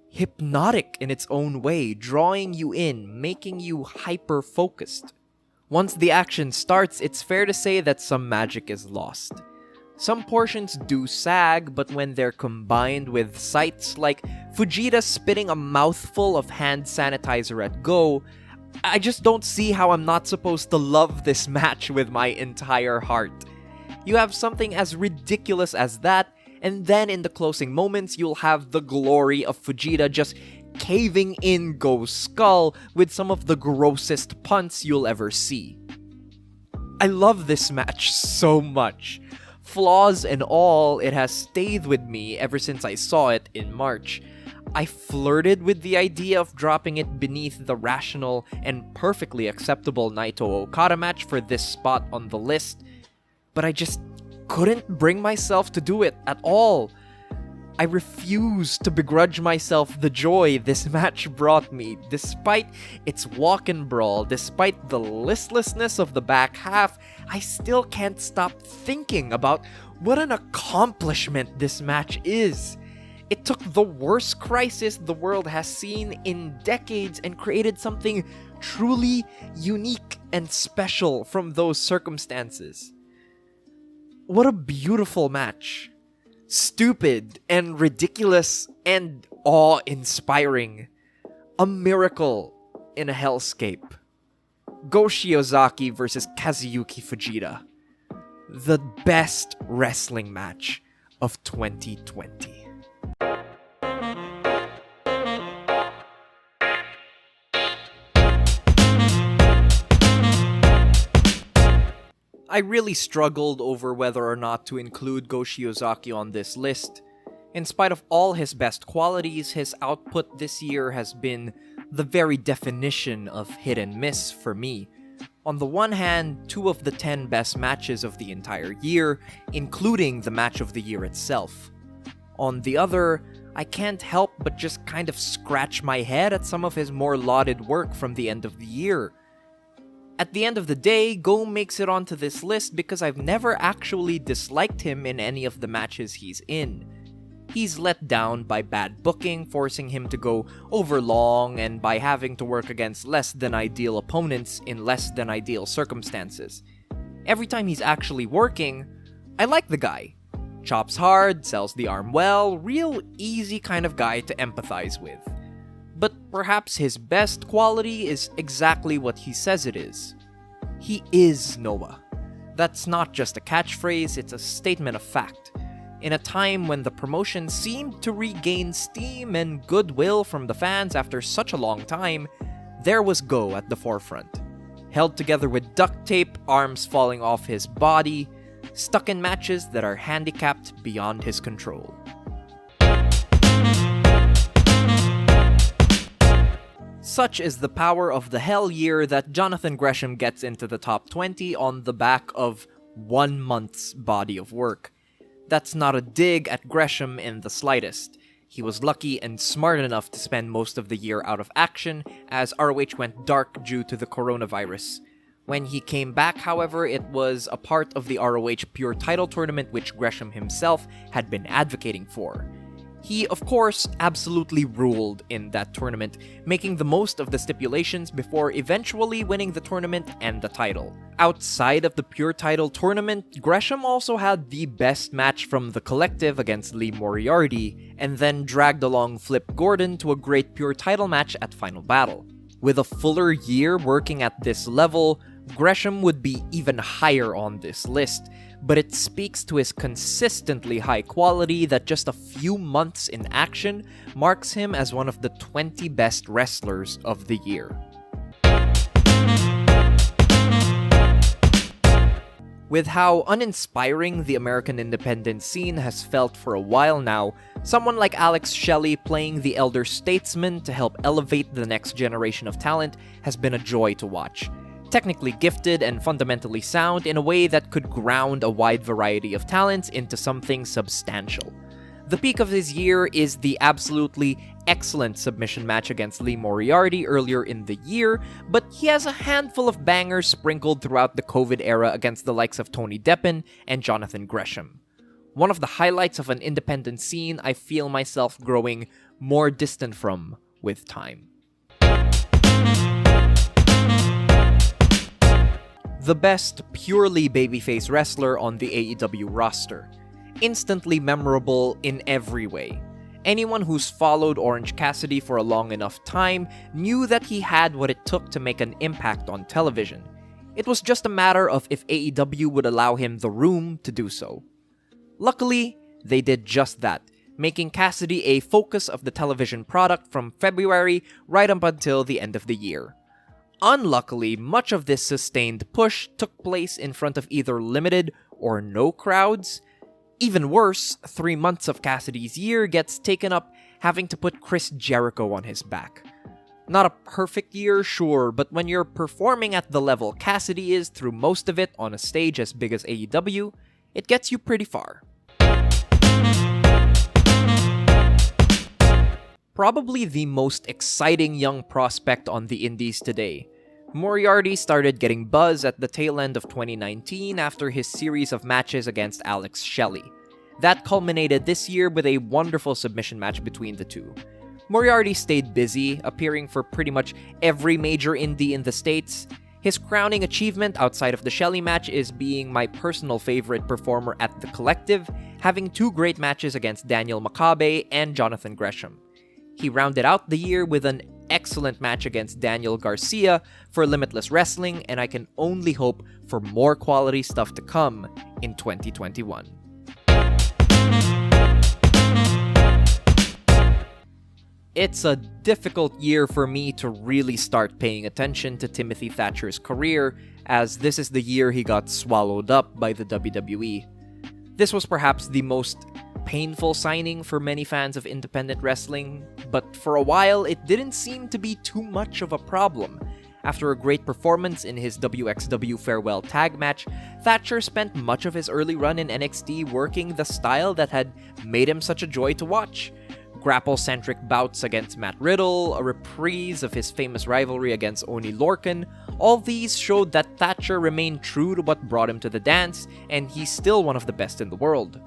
hypnotic in its own way, drawing you in, making you hyper-focused. Once the action starts, it's fair to say that some magic is lost. Some portions do sag, but when they're combined with sights like Fujita spitting a mouthful of hand sanitizer at Go, I just don't see how I'm not supposed to love this match with my entire heart. You have something as ridiculous as that, and then in the closing moments, you'll have the glory of Fujita just caving in Go's skull with some of the grossest punts you'll ever see. I love this match so much. Flaws and all, it has stayed with me ever since I saw it in March. I flirted with the idea of dropping it beneath the rational and perfectly acceptable Naito Okada match for this spot on the list, but I just couldn't bring myself to do it at all. I refuse to begrudge myself the joy this match brought me, despite its walk and brawl, despite the listlessness of the back half. I still can't stop thinking about what an accomplishment this match is. It took the worst crisis the world has seen in decades and created something truly unique and special from those circumstances. What a beautiful match. Stupid and ridiculous and awe-inspiring. A miracle in a hellscape. Go Shiozaki versus Kazuyuki Fujita. The best wrestling match of 2020. I really struggled over whether or not to include Go Shiozaki on this list. In spite of all his best qualities, his output this year has been the very definition of hit and miss for me. On the one hand, 2 of the 10 best matches of the entire year, including the match of the year itself. On the other, I can't help but just kind of scratch my head at some of his more lauded work from the end of the year. At the end of the day, Go makes it onto this list because I've never actually disliked him in any of the matches he's in. He's let down by bad booking, forcing him to go over long, and by having to work against less than ideal opponents in less than ideal circumstances. Every time he's actually working, I like the guy. Chops hard, sells the arm well, real easy kind of guy to empathize with. But perhaps his best quality is exactly what he says it is. He is Noah. That's not just a catchphrase, it's a statement of fact. In a time when the promotion seemed to regain steam and goodwill from the fans after such a long time, there was Go at the forefront. Held together with duct tape, arms falling off his body, stuck in matches that are handicapped beyond his control. Such is the power of the hell year that Jonathan Gresham gets into the top 20 on the back of 1 month's body of work. That's not a dig at Gresham in the slightest. He was lucky and smart enough to spend most of the year out of action as ROH went dark due to the coronavirus. When he came back, however, it was a part of the ROH Pure Title Tournament which Gresham himself had been advocating for. He, of course, absolutely ruled in that tournament, making the most of the stipulations before eventually winning the tournament and the title. Outside of the Pure Title Tournament, Gresham also had the best match from the Collective against Lee Moriarty, and then dragged along Flip Gordon to a great Pure Title match at Final Battle. With a fuller year working at this level, Gresham would be even higher on this list, but it speaks to his consistently high quality that just a few months in action marks him as one of the 20 best wrestlers of the year. With how uninspiring the American independent scene has felt for a while now, someone like Alex Shelley playing the elder statesman to help elevate the next generation of talent has been a joy to watch. Technically gifted and fundamentally sound in a way that could ground a wide variety of talents into something substantial. The peak of his year is the absolutely excellent submission match against Lee Moriarty earlier in the year, but he has a handful of bangers sprinkled throughout the COVID era against the likes of Tony Deppen and Jonathan Gresham. One of the highlights of an independent scene I feel myself growing more distant from with time. The best purely babyface wrestler on the AEW roster. Instantly memorable in every way. Anyone who's followed Orange Cassidy for a long enough time knew that he had what it took to make an impact on television. It was just a matter of if AEW would allow him the room to do so. Luckily, they did just that, making Cassidy a focus of the television product from February right up until the end of the year. Unluckily, much of this sustained push took place in front of either limited or no crowds. Even worse, 3 months of Cassidy's year gets taken up having to put Chris Jericho on his back. Not a perfect year, sure, but when you're performing at the level Cassidy is through most of it on a stage as big as AEW, it gets you pretty far. Probably the most exciting young prospect on the indies today. Moriarty started getting buzz at the tail end of 2019 after his series of matches against Alex Shelley. That culminated this year with a wonderful submission match between the two. Moriarty stayed busy, appearing for pretty much every major indie in the States. His crowning achievement outside of the Shelley match is being my personal favorite performer at the Collective, having 2 great matches against Daniel Makabe and Jonathan Gresham. He rounded out the year with an excellent match against Daniel Garcia for Limitless Wrestling, and I can only hope for more quality stuff to come in 2021. It's a difficult year for me to really start paying attention to Timothy Thatcher's career, as this is the year he got swallowed up by the WWE. This was perhaps the most painful signing for many fans of independent wrestling, but for a while it didn't seem to be too much of a problem. After a great performance in his WXW farewell tag match, Thatcher spent much of his early run in NXT working the style that had made him such a joy to watch. Grapple-centric bouts against Matt Riddle, a reprise of his famous rivalry against Oni Lorcan, all these showed that Thatcher remained true to what brought him to the dance, and he's still one of the best in the world.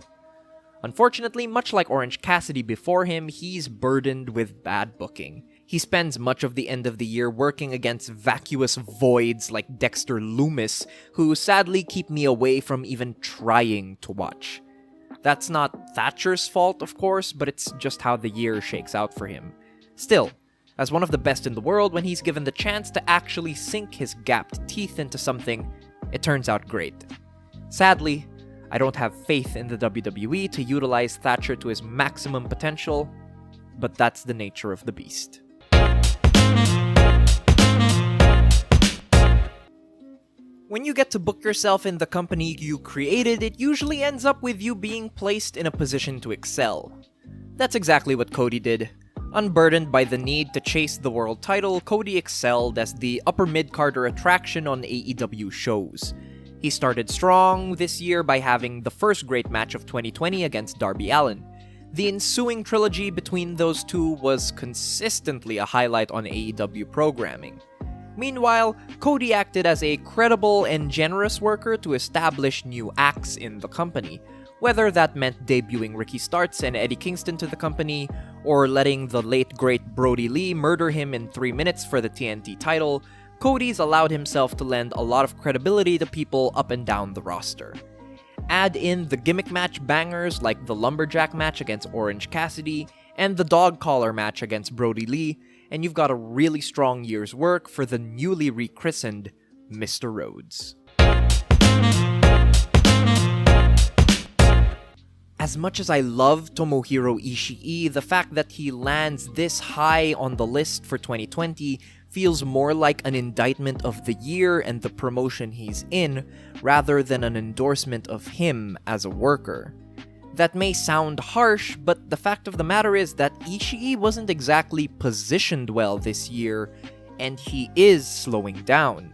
Unfortunately, much like Orange Cassidy before him, he's burdened with bad booking. He spends much of the end of the year working against vacuous voids like Dexter Loomis, who sadly keep me away from even trying to watch. That's not Thatcher's fault, of course, but it's just how the year shakes out for him. Still, as one of the best in the world, when he's given the chance to actually sink his gapped teeth into something, it turns out great. Sadly, I don't have faith in the WWE to utilize Thatcher to his maximum potential, but that's the nature of the beast. When you get to book yourself in the company you created, it usually ends up with you being placed in a position to excel. That's exactly what Cody did. Unburdened by the need to chase the world title, Cody excelled as the upper mid-carder attraction on AEW shows. He started strong this year by having the first great match of 2020 against Darby Allin. The ensuing trilogy between those two was consistently a highlight on AEW programming. Meanwhile, Cody acted as a credible and generous worker to establish new acts in the company, whether that meant debuting Ricky Starks and Eddie Kingston to the company, or letting the late great Brody Lee murder him in 3 minutes for the TNT title. Cody's allowed himself to lend a lot of credibility to people up and down the roster. Add in the gimmick match bangers like the Lumberjack match against Orange Cassidy and the Dog Collar match against Brody Lee, and you've got a really strong year's work for the newly rechristened Mr. Rhodes. As much as I love Tomohiro Ishii, the fact that he lands this high on the list for 2020 feels more like an indictment of the year and the promotion he's in, rather than an endorsement of him as a worker. That may sound harsh, but the fact of the matter is that Ishii wasn't exactly positioned well this year, and he is slowing down.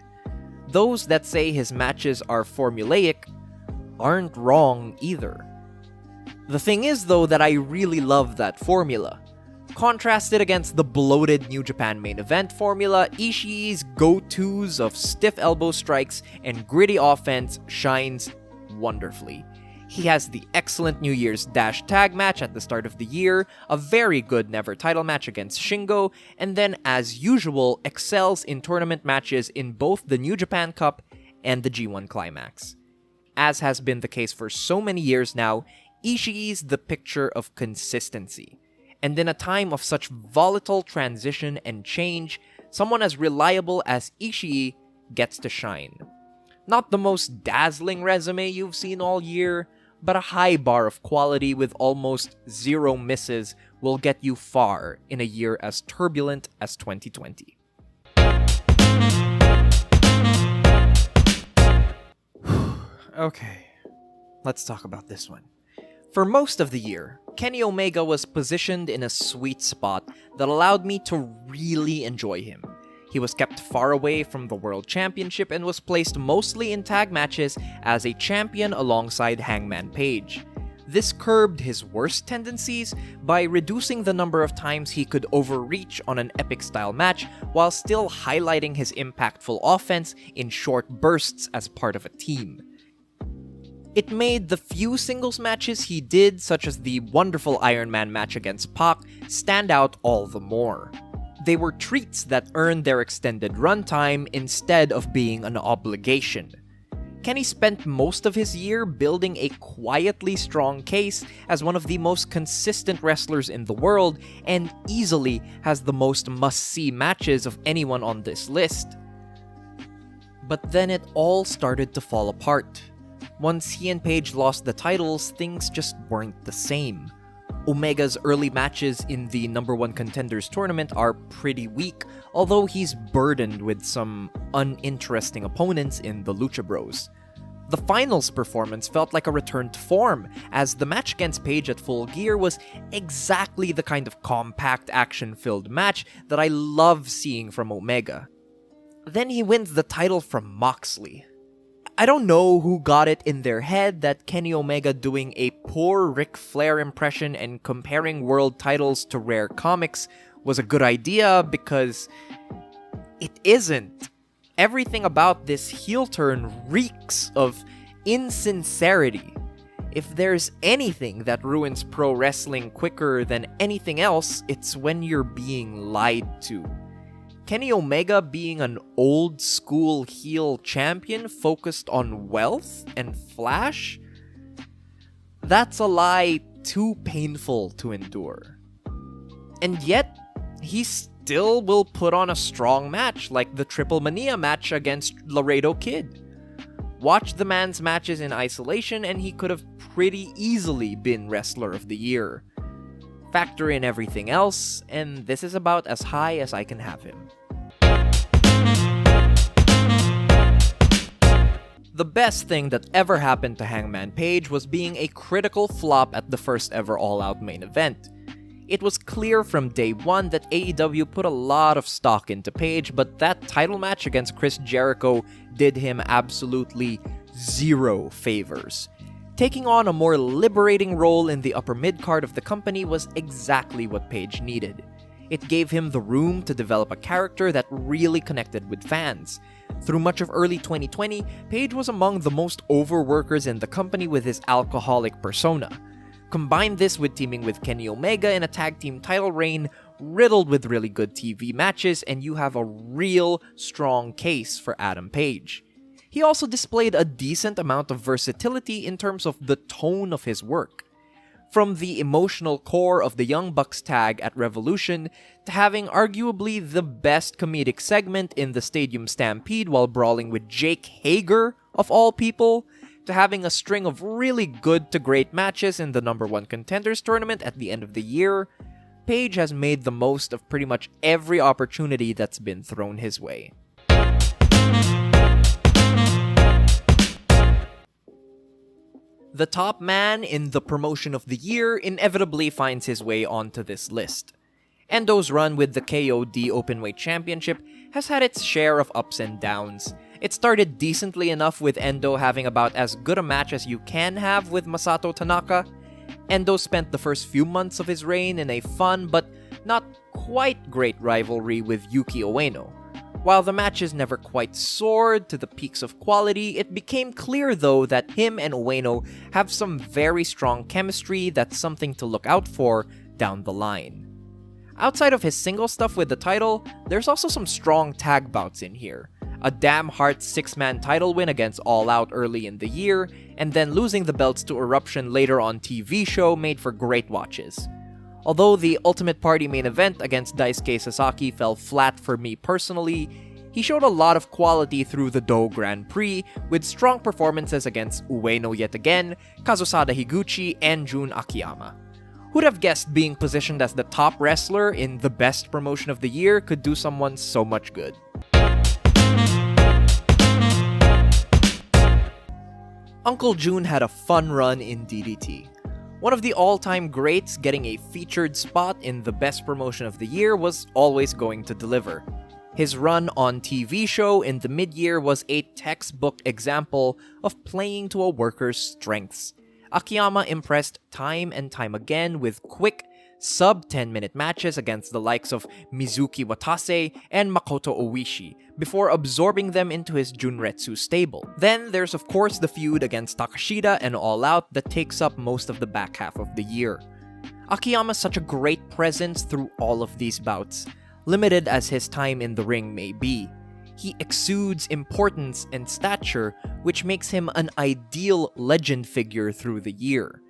Those that say his matches are formulaic aren't wrong either. The thing is, though, that I really love that formula. Contrasted against the bloated New Japan main event formula, Ishii's go-tos of stiff elbow strikes and gritty offense shines wonderfully. He has the excellent New Year's Dash tag match at the start of the year, a very good Never title match against Shingo, and then, as usual, excels in tournament matches in both the New Japan Cup and the G1 Climax. As has been the case for so many years now, Ishii's the picture of consistency. And in a time of such volatile transition and change, someone as reliable as Ishii gets to shine. Not the most dazzling resume you've seen all year, but a high bar of quality with almost zero misses will get you far in a year as turbulent as 2020. Okay, let's talk about this one. For most of the year, Kenny Omega was positioned in a sweet spot that allowed me to really enjoy him. He was kept far away from the World Championship and was placed mostly in tag matches as a champion alongside Hangman Page. This curbed his worst tendencies by reducing the number of times he could overreach on an epic-style match while still highlighting his impactful offense in short bursts as part of a team. It made the few singles matches he did, such as the wonderful Iron Man match against Pac, stand out all the more. They were treats that earned their extended runtime instead of being an obligation. Kenny spent most of his year building a quietly strong case as one of the most consistent wrestlers in the world, and easily has the most must-see matches of anyone on this list. But then it all started to fall apart. Once he and Page lost the titles, things just weren't the same. Omega's early matches in the number one contenders tournament are pretty weak, although he's burdened with some uninteresting opponents in the Lucha Bros. The finals performance felt like a return to form, as the match against Page at Full Gear was exactly the kind of compact, action-filled match that I love seeing from Omega. Then he wins the title from Moxley. I don't know who got it in their head that Kenny Omega doing a poor Ric Flair impression and comparing world titles to rare comics was a good idea, because it isn't. Everything about this heel turn reeks of insincerity. If there's anything that ruins pro wrestling quicker than anything else, it's when you're being lied to. Kenny Omega being an old school heel champion focused on wealth and flash? That's a lie too painful to endure. And yet, he still will put on a strong match like the Triple Mania match against Laredo Kid. Watch the man's matches in isolation and he could have pretty easily been Wrestler of the Year. Factor in everything else, and this is about as high as I can have him. The best thing that ever happened to Hangman Page was being a critical flop at the first ever All Out main event. It was clear from day one that AEW put a lot of stock into Page, but that title match against Chris Jericho did him absolutely zero favors. Taking on a more liberating role in the upper mid-card of the company was exactly what Page needed. It gave him the room to develop a character that really connected with fans. Through much of early 2020, Page was among the most over workers in the company with his alcoholic persona. Combine this with teaming with Kenny Omega in a tag team title reign riddled with really good TV matches, and you have a real strong case for Adam Page. He also displayed a decent amount of versatility in terms of the tone of his work. From the emotional core of the Young Bucks tag at Revolution, to having arguably the best comedic segment in the Stadium Stampede while brawling with Jake Hager, of all people, to having a string of really good to great matches in the number 1 Contenders tournament at the end of the year, Page has made the most of pretty much every opportunity that's been thrown his way. The top man in the promotion of the year inevitably finds his way onto this list. Endo's run with the KOD Openweight Championship has had its share of ups and downs. It started decently enough with Endo having about as good a match as you can have with Masato Tanaka. Endo spent the first few months of his reign in a fun but not quite great rivalry with Yuki Ueno. While the matches never quite soared to the peaks of quality, it became clear though that him and Ueno have some very strong chemistry that's something to look out for down the line. Outside of his single stuff with the title, there's also some strong tag bouts in here. A Damn Heart 6-man title win against All Out early in the year, and then losing the belts to Eruption later on TV show made for great watches. Although the Ultimate Party main event against Daisuke Sasaki fell flat for me personally, he showed a lot of quality through the Do Grand Prix, with strong performances against Ueno yet again, Kazusada Higuchi, and Jun Akiyama. Who'd have guessed being positioned as the top wrestler in the best promotion of the year could do someone so much good? Uncle Jun had a fun run in DDT. One of the all-time greats getting a featured spot in the best promotion of the year was always going to deliver. His run on TV show in the mid-year was a textbook example of playing to a worker's strengths. Akiyama impressed time and time again with quick, sub-10-minute matches against the likes of Mizuki Watase and Makoto Oishi, before absorbing them into his Junretsu stable. Then there's of course the feud against Takashita and All Out that takes up most of the back half of the year. Akiyama's such a great presence through all of these bouts, limited as his time in the ring may be. He exudes importance and stature, which makes him an ideal legend figure through the year.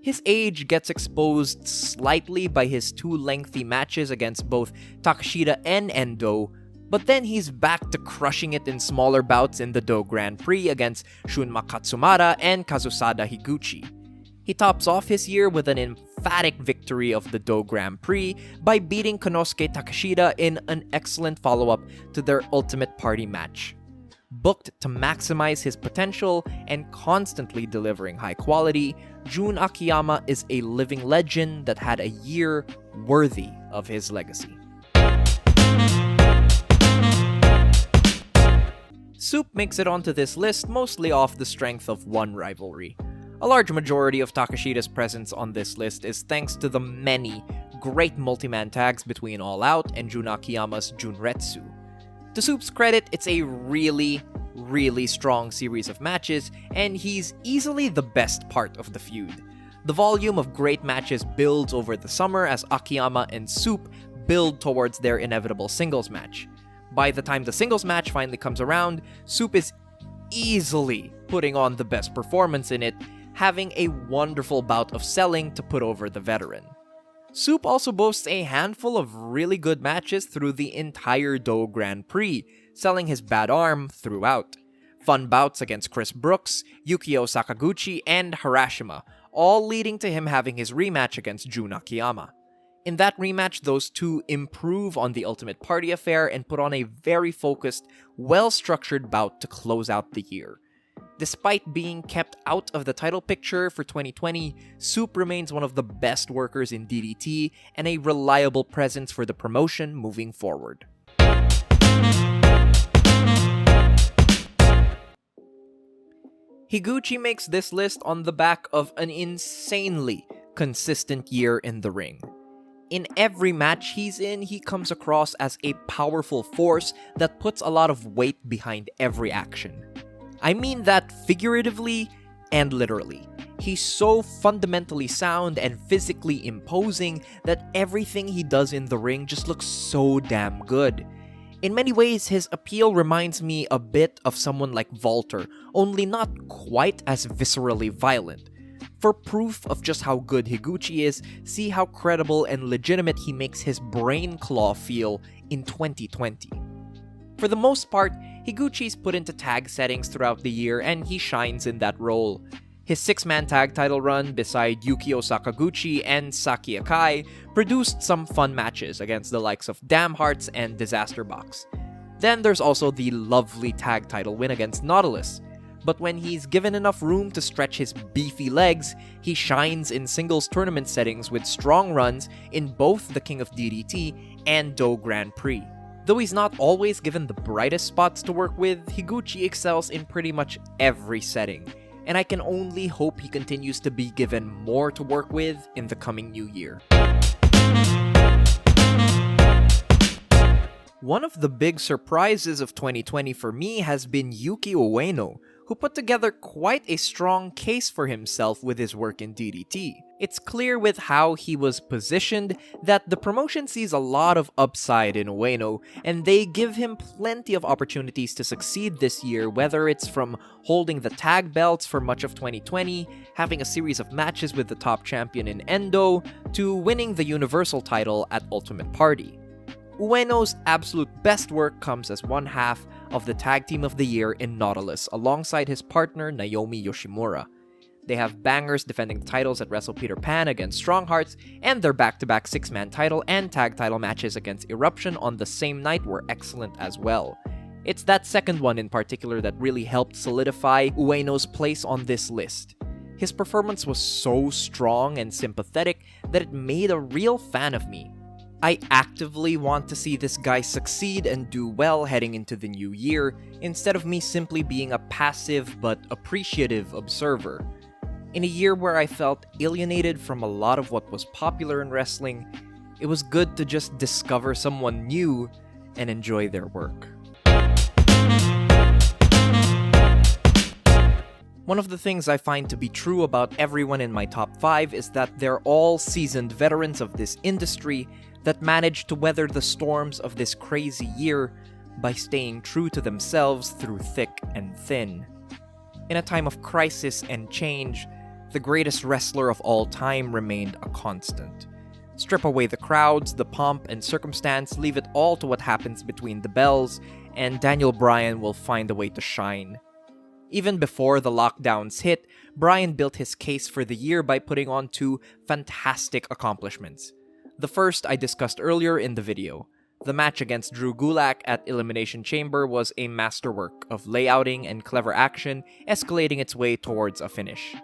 His age gets exposed slightly by his 2 lengthy matches against both Takashita and Endo, but then he's back to crushing it in smaller bouts in the Do Grand Prix against Shunma Katsumara and Kazusada Higuchi. He tops off his year with an emphatic victory of the Do Grand Prix by beating Konosuke Takashita in an excellent follow-up to their Ultimate Party match. Booked to maximize his potential and constantly delivering high quality, Jun Akiyama is a living legend that had a year worthy of his legacy. Soup makes it onto this list mostly off the strength of one rivalry. A large majority of Takashita's presence on this list is thanks to the many great multi-man tags between All Out and Jun Akiyama's Junretsu. To Soup's credit, it's a really strong series of matches, and he's easily the best part of the feud. The volume of great matches builds over the summer as Akiyama and Soup build towards their inevitable singles match. By the time the singles match finally comes around, Soup is easily putting on the best performance in it, having a wonderful bout of selling to put over the veteran. Soup also boasts a handful of really good matches through the entire Do Grand Prix, selling his bad arm throughout. fun bouts against Chris Brooks, Yukio Sakaguchi, and Harashima, all leading to him having his rematch against Jun Akiyama. In that rematch, those two improve on the Ultimate Party affair and put on a very focused, well-structured bout to close out the year. Despite being kept out of the title picture for 2020, Soup remains one of the best workers in DDT and a reliable presence for the promotion moving forward. Higuchi makes this list on the back of an insanely consistent year in the ring. In every match he's in, he comes across as a powerful force that puts a lot of weight behind every action. I mean that figuratively and literally. He's so fundamentally sound and physically imposing that everything he does in the ring just looks so damn good. In many ways, his appeal reminds me a bit of someone like Walter, only not quite as viscerally violent. For proof of just how good Higuchi is, see how credible and legitimate he makes his brain claw feel in 2020. For the most part, Higuchi's put into tag settings throughout the year and he shines in that role. His 6-man tag title run beside Yukio Sakaguchi and Saki Akai produced some fun matches against the likes of Damn Hearts and Disaster Box. Then there's also the lovely tag title win against Nautilus. But when he's given enough room to stretch his beefy legs, he shines in singles tournament settings with strong runs in both the King of DDT and Do Grand Prix. Though he's not always given the brightest spots to work with, Higuchi excels in pretty much every setting, and I can only hope he continues to be given more to work with in the coming new year. One of the big surprises of 2020 for me has been Yuki Ueno, who put together quite a strong case for himself with his work in DDT. It's clear with how he was positioned that the promotion sees a lot of upside in Ueno, and they give him plenty of opportunities to succeed this year, whether it's from holding the tag belts for much of 2020, having a series of matches with the top champion in Endo, to winning the Universal title at Ultimate Party. Ueno's absolute best work comes as one half of the Tag Team of the Year in Nautilus, alongside his partner Naomi Yoshimura. They have bangers defending the titles at Wrestle Peter Pan against Strong Hearts, and their back-to-back 6-man title and tag title matches against Eruption on the same night were excellent as well. It's that second one in particular that really helped solidify Ueno's place on this list. His performance was so strong and sympathetic that it made a real fan of me. I actively want to see this guy succeed and do well heading into the new year, instead of me simply being a passive but appreciative observer. In a year where I felt alienated from a lot of what was popular in wrestling, it was good to just discover someone new and enjoy their work. One of the things I find to be true about everyone in my top 5 is that they're all seasoned veterans of this industry that managed to weather the storms of this crazy year by staying true to themselves through thick and thin. In a time of crisis and change, the greatest wrestler of all time remained a constant. Strip away the crowds, the pomp, and circumstance, leave it all to what happens between the bells, and Daniel Bryan will find a way to shine. Even before the lockdowns hit, Bryan built his case for the year by putting on 2 fantastic accomplishments. The first I discussed earlier in the video. The match against Drew Gulak at Elimination Chamber was a masterwork of layouting and clever action, escalating its way towards a finish.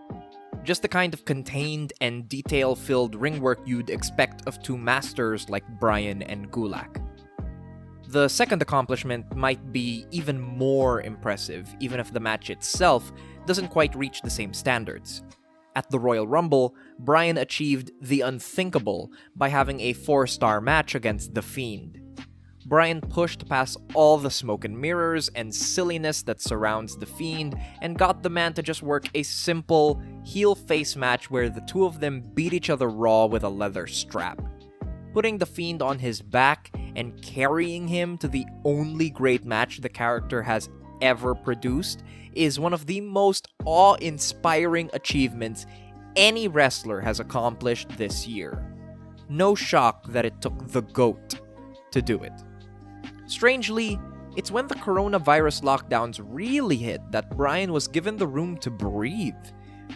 Just the kind of contained and detail-filled ring work you'd expect of 2 masters like Bryan and Gulak. The second accomplishment might be even more impressive, even if the match itself doesn't quite reach the same standards. At the Royal Rumble, Bryan achieved the unthinkable by having a 4-star match against The Fiend. Bryan pushed past all the smoke and mirrors and silliness that surrounds The Fiend and got the man to just work a simple heel-face match where the two of them beat each other raw with a leather strap. Putting The Fiend on his back and carrying him to the only great match the character has ever produced is one of the most awe-inspiring achievements any wrestler has accomplished this year. No shock that it took the GOAT to do it. Strangely, It's when the coronavirus lockdowns really hit that Bryan was given the room to breathe.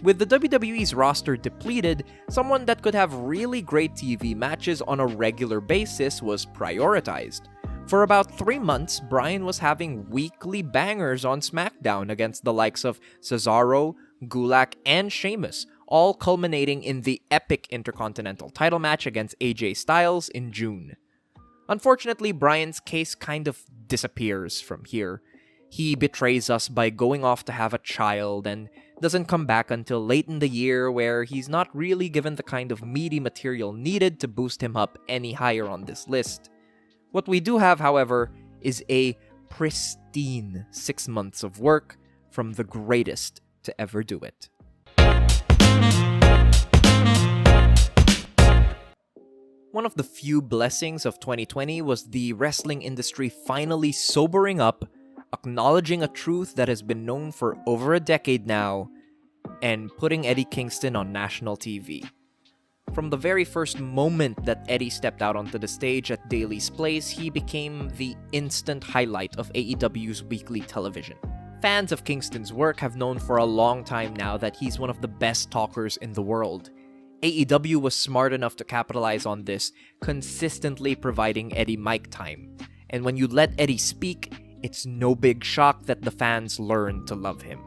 With the WWE's roster depleted, someone that could have really great TV matches on a regular basis was prioritized. For about 3 months, Bryan was having weekly bangers on SmackDown against the likes of Cesaro, Gulak, and Sheamus, all culminating in the epic Intercontinental title match against AJ Styles in June. Unfortunately, Bryan's case kind of disappears from here. He betrays us by going off to have a child and doesn't come back until late in the year, where he's not really given the kind of meaty material needed to boost him up any higher on this list. What we do have, however, is a pristine 6 months of work from the greatest to ever do it. One of the few blessings of 2020 was the wrestling industry finally sobering up, acknowledging a truth that has been known for over a decade now, and putting Eddie Kingston on national TV. From the very first moment that Eddie stepped out onto the stage at Daly's Place, he became the instant highlight of AEW's weekly television. Fans of Kingston's work have known for a long time now that he's one of the best talkers in the world. AEW was smart enough to capitalize on this, consistently providing Eddie mic time. And when you let Eddie speak, it's no big shock that the fans learn to love him.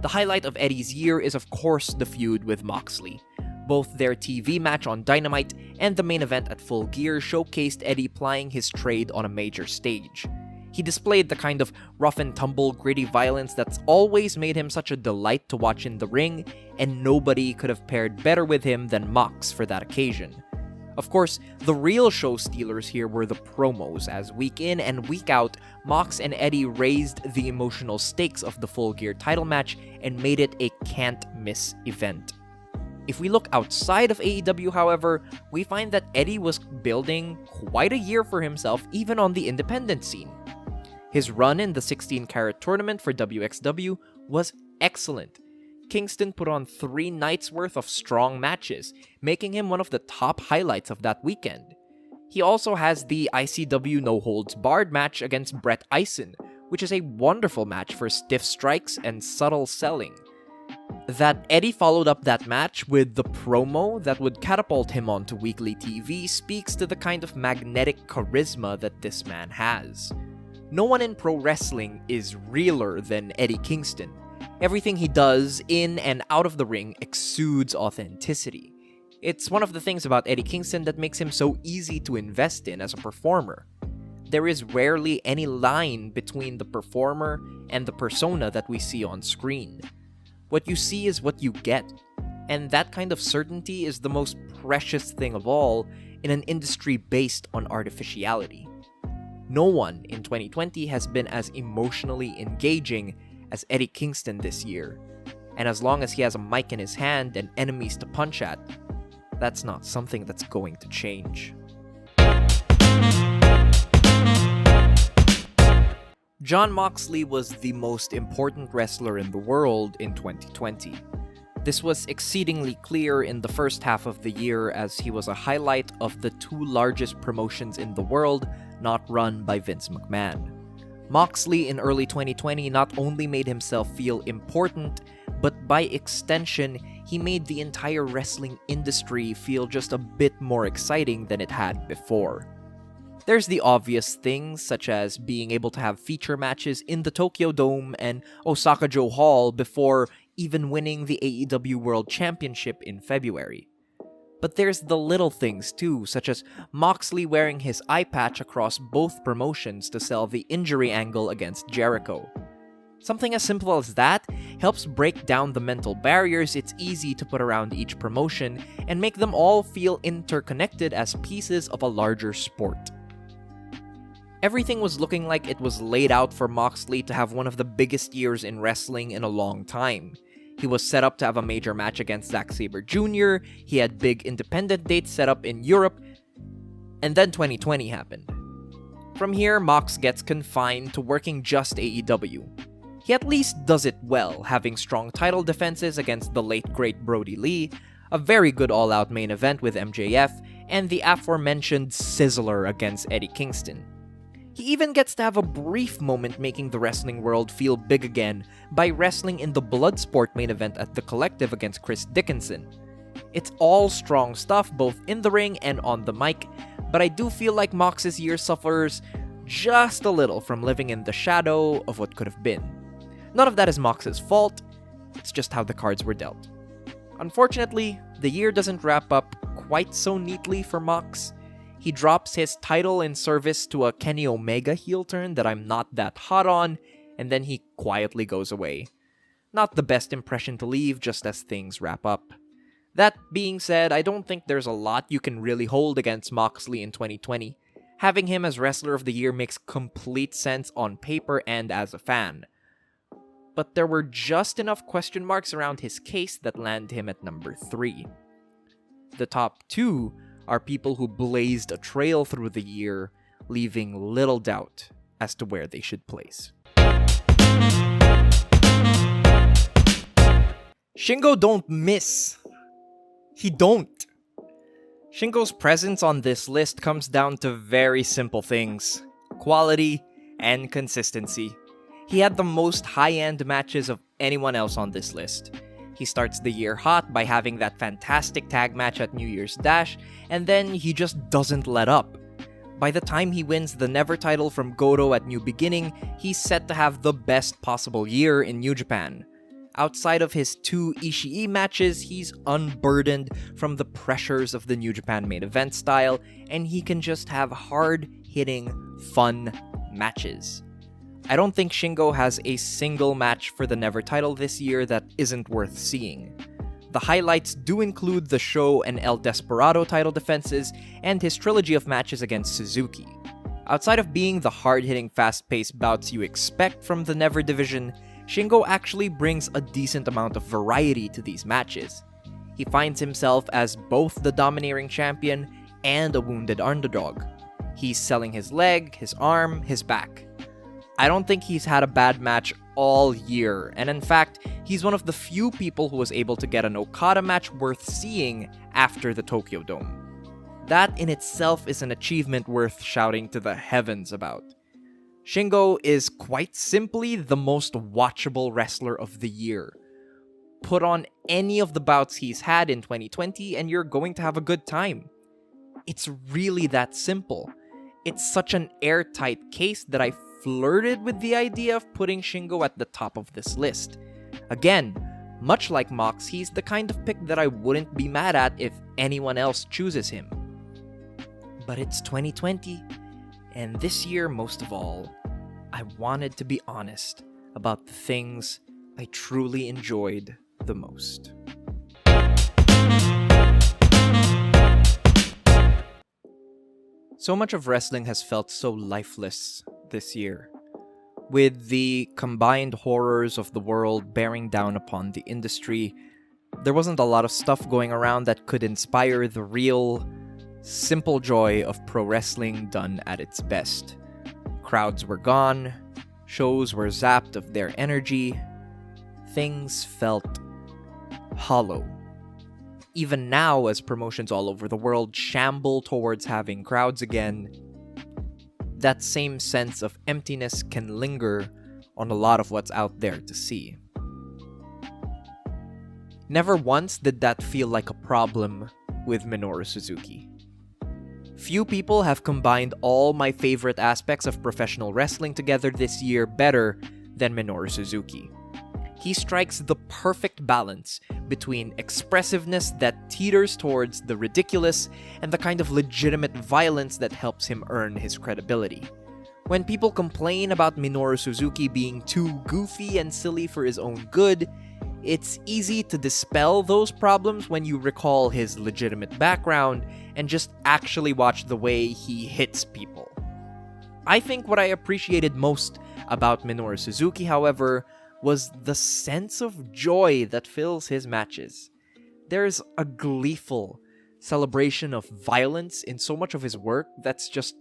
The highlight of Eddie's year is of course the feud with Moxley. Both their TV match on Dynamite and the main event at Full Gear showcased Eddie plying his trade on a major stage. He displayed the kind of rough-and-tumble, gritty violence that's always made him such a delight to watch in the ring, and nobody could have paired better with him than Mox for that occasion. Of course, the real show stealers here were the promos, as week in and week out, Mox and Eddie raised the emotional stakes of the Full Gear title match and made it a can't-miss event. If we look outside of AEW, however, we find that Eddie was building quite a year for himself even on the independent scene. His run in the 16-carat tournament for WXW was excellent. Kingston put on 3 nights worth of strong matches, making him one of the top highlights of that weekend. He also has the ICW No Holds Barred match against Brett Eisen, which is a wonderful match for stiff strikes and subtle selling. That Eddie followed up that match with the promo that would catapult him onto weekly TV speaks to the kind of magnetic charisma that this man has. No one in pro wrestling is realer than Eddie Kingston. Everything he does in and out of the ring exudes authenticity. It's one of the things about Eddie Kingston that makes him so easy to invest in as a performer. There is rarely any line between the performer and the persona that we see on screen. What you see is what you get, and that kind of certainty is the most precious thing of all in an industry based on artificiality. No one in 2020 has been as emotionally engaging as Eddie Kingston this year, and as long as he has a mic in his hand and enemies to punch at, that's not something that's going to change. Jon Moxley was the most important wrestler in the world in 2020. This was exceedingly clear in the first half of the year, as he was a highlight of the 2 largest promotions in the world not run by Vince McMahon. Moxley in early 2020 not only made himself feel important, but by extension, he made the entire wrestling industry feel just a bit more exciting than it had before. There's the obvious things, such as being able to have feature matches in the Tokyo Dome and Osaka-jo Hall before even winning the AEW World Championship in February. But there's the little things too, such as Moxley wearing his eye patch across both promotions to sell the injury angle against Jericho. Something as simple as that helps break down the mental barriers it's easy to put around each promotion and make them all feel interconnected as pieces of a larger sport. Everything was looking like it was laid out for Moxley to have one of the biggest years in wrestling in a long time. He was set up to have a major match against Zack Sabre Jr., he had big independent dates set up in Europe, and then 2020 happened. From here, Mox gets confined to working just AEW. He at least does it well, having strong title defenses against the late great Brody Lee, a very good all-out main event with MJF, and the aforementioned Sizzler against Eddie Kingston. He even gets to have a brief moment making the wrestling world feel big again by wrestling in the Bloodsport main event at The Collective against Chris Dickinson. It's all strong stuff both in the ring and on the mic, but I do feel like Mox's year suffers just a little from living in the shadow of what could have been. None of that is Mox's fault, it's just how the cards were dealt. Unfortunately, the year doesn't wrap up quite so neatly for Mox. He drops his title in service to a Kenny Omega heel turn that I'm not that hot on, and then he quietly goes away. Not the best impression to leave just as things wrap up. That being said, I don't think there's a lot you can really hold against Moxley in 2020. Having him as Wrestler of the Year makes complete sense on paper and as a fan. But there were just enough question marks around his case that land him at number 3. The top 2 are people who blazed a trail through the year, leaving little doubt as to where they should place. Shingo don't miss. He don't. Shingo's presence on this list comes down to very simple things: quality and consistency. He had the most high-end matches of anyone else on this list. He starts the year hot by having that fantastic tag match at New Year's Dash, and then he just doesn't let up. By the time he wins the Never title from Goto at New Beginning, he's set to have the best possible year in New Japan. Outside of his 2 Ishii matches, he's unburdened from the pressures of the New Japan main event style, and he can just have hard-hitting, fun matches. I don't think Shingo has a single match for the Never title this year that isn't worth seeing. The highlights do include the Show and El Desperado title defenses, and his trilogy of matches against Suzuki. Outside of being the hard-hitting, fast-paced bouts you expect from the Never division, Shingo actually brings a decent amount of variety to these matches. He finds himself as both the domineering champion and a wounded underdog. He's selling his leg, his arm, his back. I don't think he's had a bad match all year, and in fact, he's one of the few people who was able to get an Okada match worth seeing after the Tokyo Dome. That in itself is an achievement worth shouting to the heavens about. Shingo is quite simply the most watchable wrestler of the year. Put on any of the bouts he's had in 2020 and you're going to have a good time. It's really that simple. It's such an airtight case that I flirted with the idea of putting Shingo at the top of this list. Again, much like Mox, he's the kind of pick that I wouldn't be mad at if anyone else chooses him. But it's 2020, and this year most of all, I wanted to be honest about the things I truly enjoyed the most. So much of wrestling has felt so lifeless this year. With the combined horrors of the world bearing down upon the industry, there wasn't a lot of stuff going around that could inspire the real, simple joy of pro wrestling done at its best. Crowds were gone, shows were zapped of their energy, things felt hollow. Even now, as promotions all over the world shamble towards having crowds again, that same sense of emptiness can linger on a lot of what's out there to see. Never once did that feel like a problem with Minoru Suzuki. Few people have combined all my favorite aspects of professional wrestling together this year better than Minoru Suzuki. He strikes the perfect balance between expressiveness that teeters towards the ridiculous and the kind of legitimate violence that helps him earn his credibility. When people complain about Minoru Suzuki being too goofy and silly for his own good, it's easy to dispel those problems when you recall his legitimate background and just actually watch the way he hits people. I think what I appreciated most about Minoru Suzuki, however, was the sense of joy that fills his matches. There's a gleeful celebration of violence in so much of his work that's just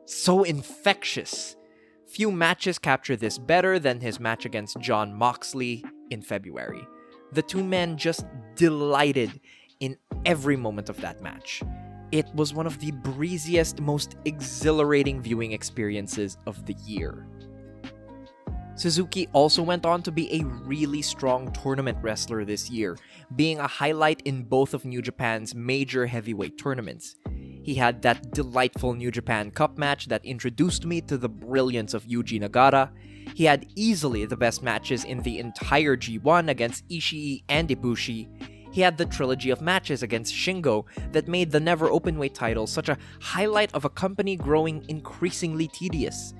so infectious. Few matches capture this better than his match against Jon Moxley in February. The two men just delighted in every moment of that match. It was one of the breeziest, most exhilarating viewing experiences of the year. Suzuki also went on to be a really strong tournament wrestler this year, being a highlight in both of New Japan's major heavyweight tournaments. He had that delightful New Japan Cup match that introduced me to the brilliance of Yuji Nagata. He had easily the best matches in the entire G1 against Ishii and Ibushi. He had the trilogy of matches against Shingo that made the Never Openweight title such a highlight of a company growing increasingly tedious.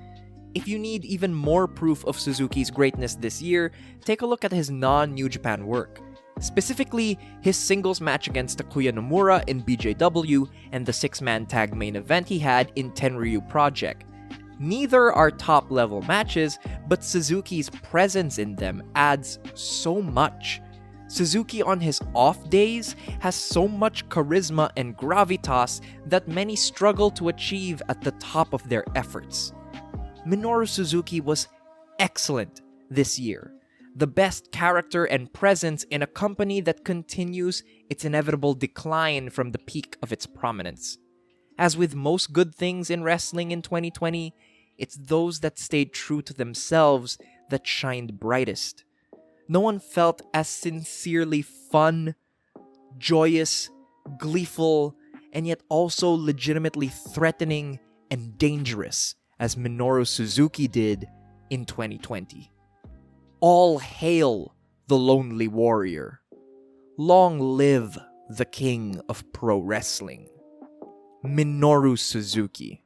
If you need even more proof of Suzuki's greatness this year, take a look at his non-New Japan work. Specifically, his singles match against Takuya Nomura in BJW and the 6-man tag main event he had in Tenryu Project. Neither are top-level matches, but Suzuki's presence in them adds so much. Suzuki on his off days has so much charisma and gravitas that many struggle to achieve at the top of their efforts. Minoru Suzuki was excellent this year. The best character and presence in a company that continues its inevitable decline from the peak of its prominence. As with most good things in wrestling in 2020, it's those that stayed true to themselves that shined brightest. No one felt as sincerely fun, joyous, gleeful, and yet also legitimately threatening and dangerous as Minoru Suzuki did in 2020. All hail the Lonely Warrior. Long live the King of Pro Wrestling. Minoru Suzuki,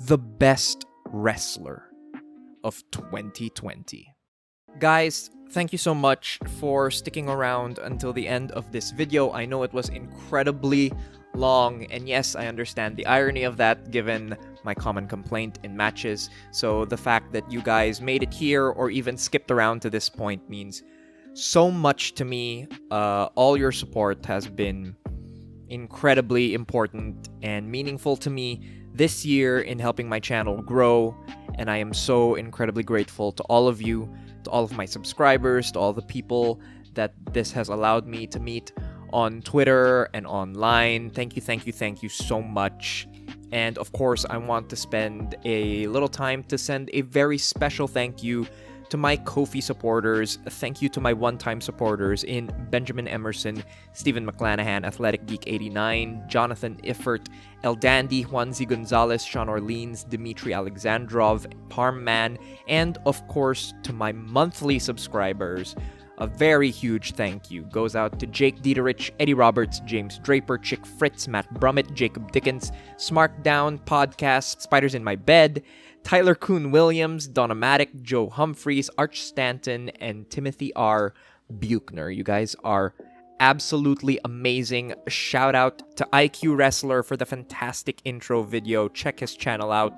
the best wrestler of 2020. Guys, thank you so much for sticking around until the end of this video. I know it was incredibly long, and yes, I understand the irony of that given my common complaint in matches. So the fact that you guys made it here or even skipped around to this point means so much to me. All your support has been incredibly important and meaningful to me this year in helping my channel grow, and I am so incredibly grateful to all of you, to all of my subscribers, to all the people that this has allowed me to meet on Twitter and online. Thank you so much. And of course, I want to spend a little time to send a very special thank you to my Ko-fi supporters. Thank you to my one-time supporters in Benjamin Emerson, Stephen McClanahan, Athletic Geek 89, Jonathan Iffert, El Dandy, Juan Z. Gonzalez, Sean Orleans, Dmitry Alexandrov, Parmman, and of course to my monthly subscribers. A very huge thank you goes out to Jake Dieterich, Eddie Roberts, James Draper, Chick Fritz, Matt Brummett, Jacob Dickens, Smarkdown Podcast, Spiders in My Bed, Tyler Kuhn Williams, Donna Maddock, Joe Humphreys, Arch Stanton, and Timothy R. Buchner. You guys are absolutely amazing. Shout out to IQWrestler for the fantastic intro video. Check his channel out.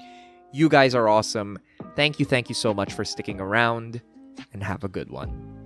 You guys are awesome. Thank you so much for sticking around, and have a good one.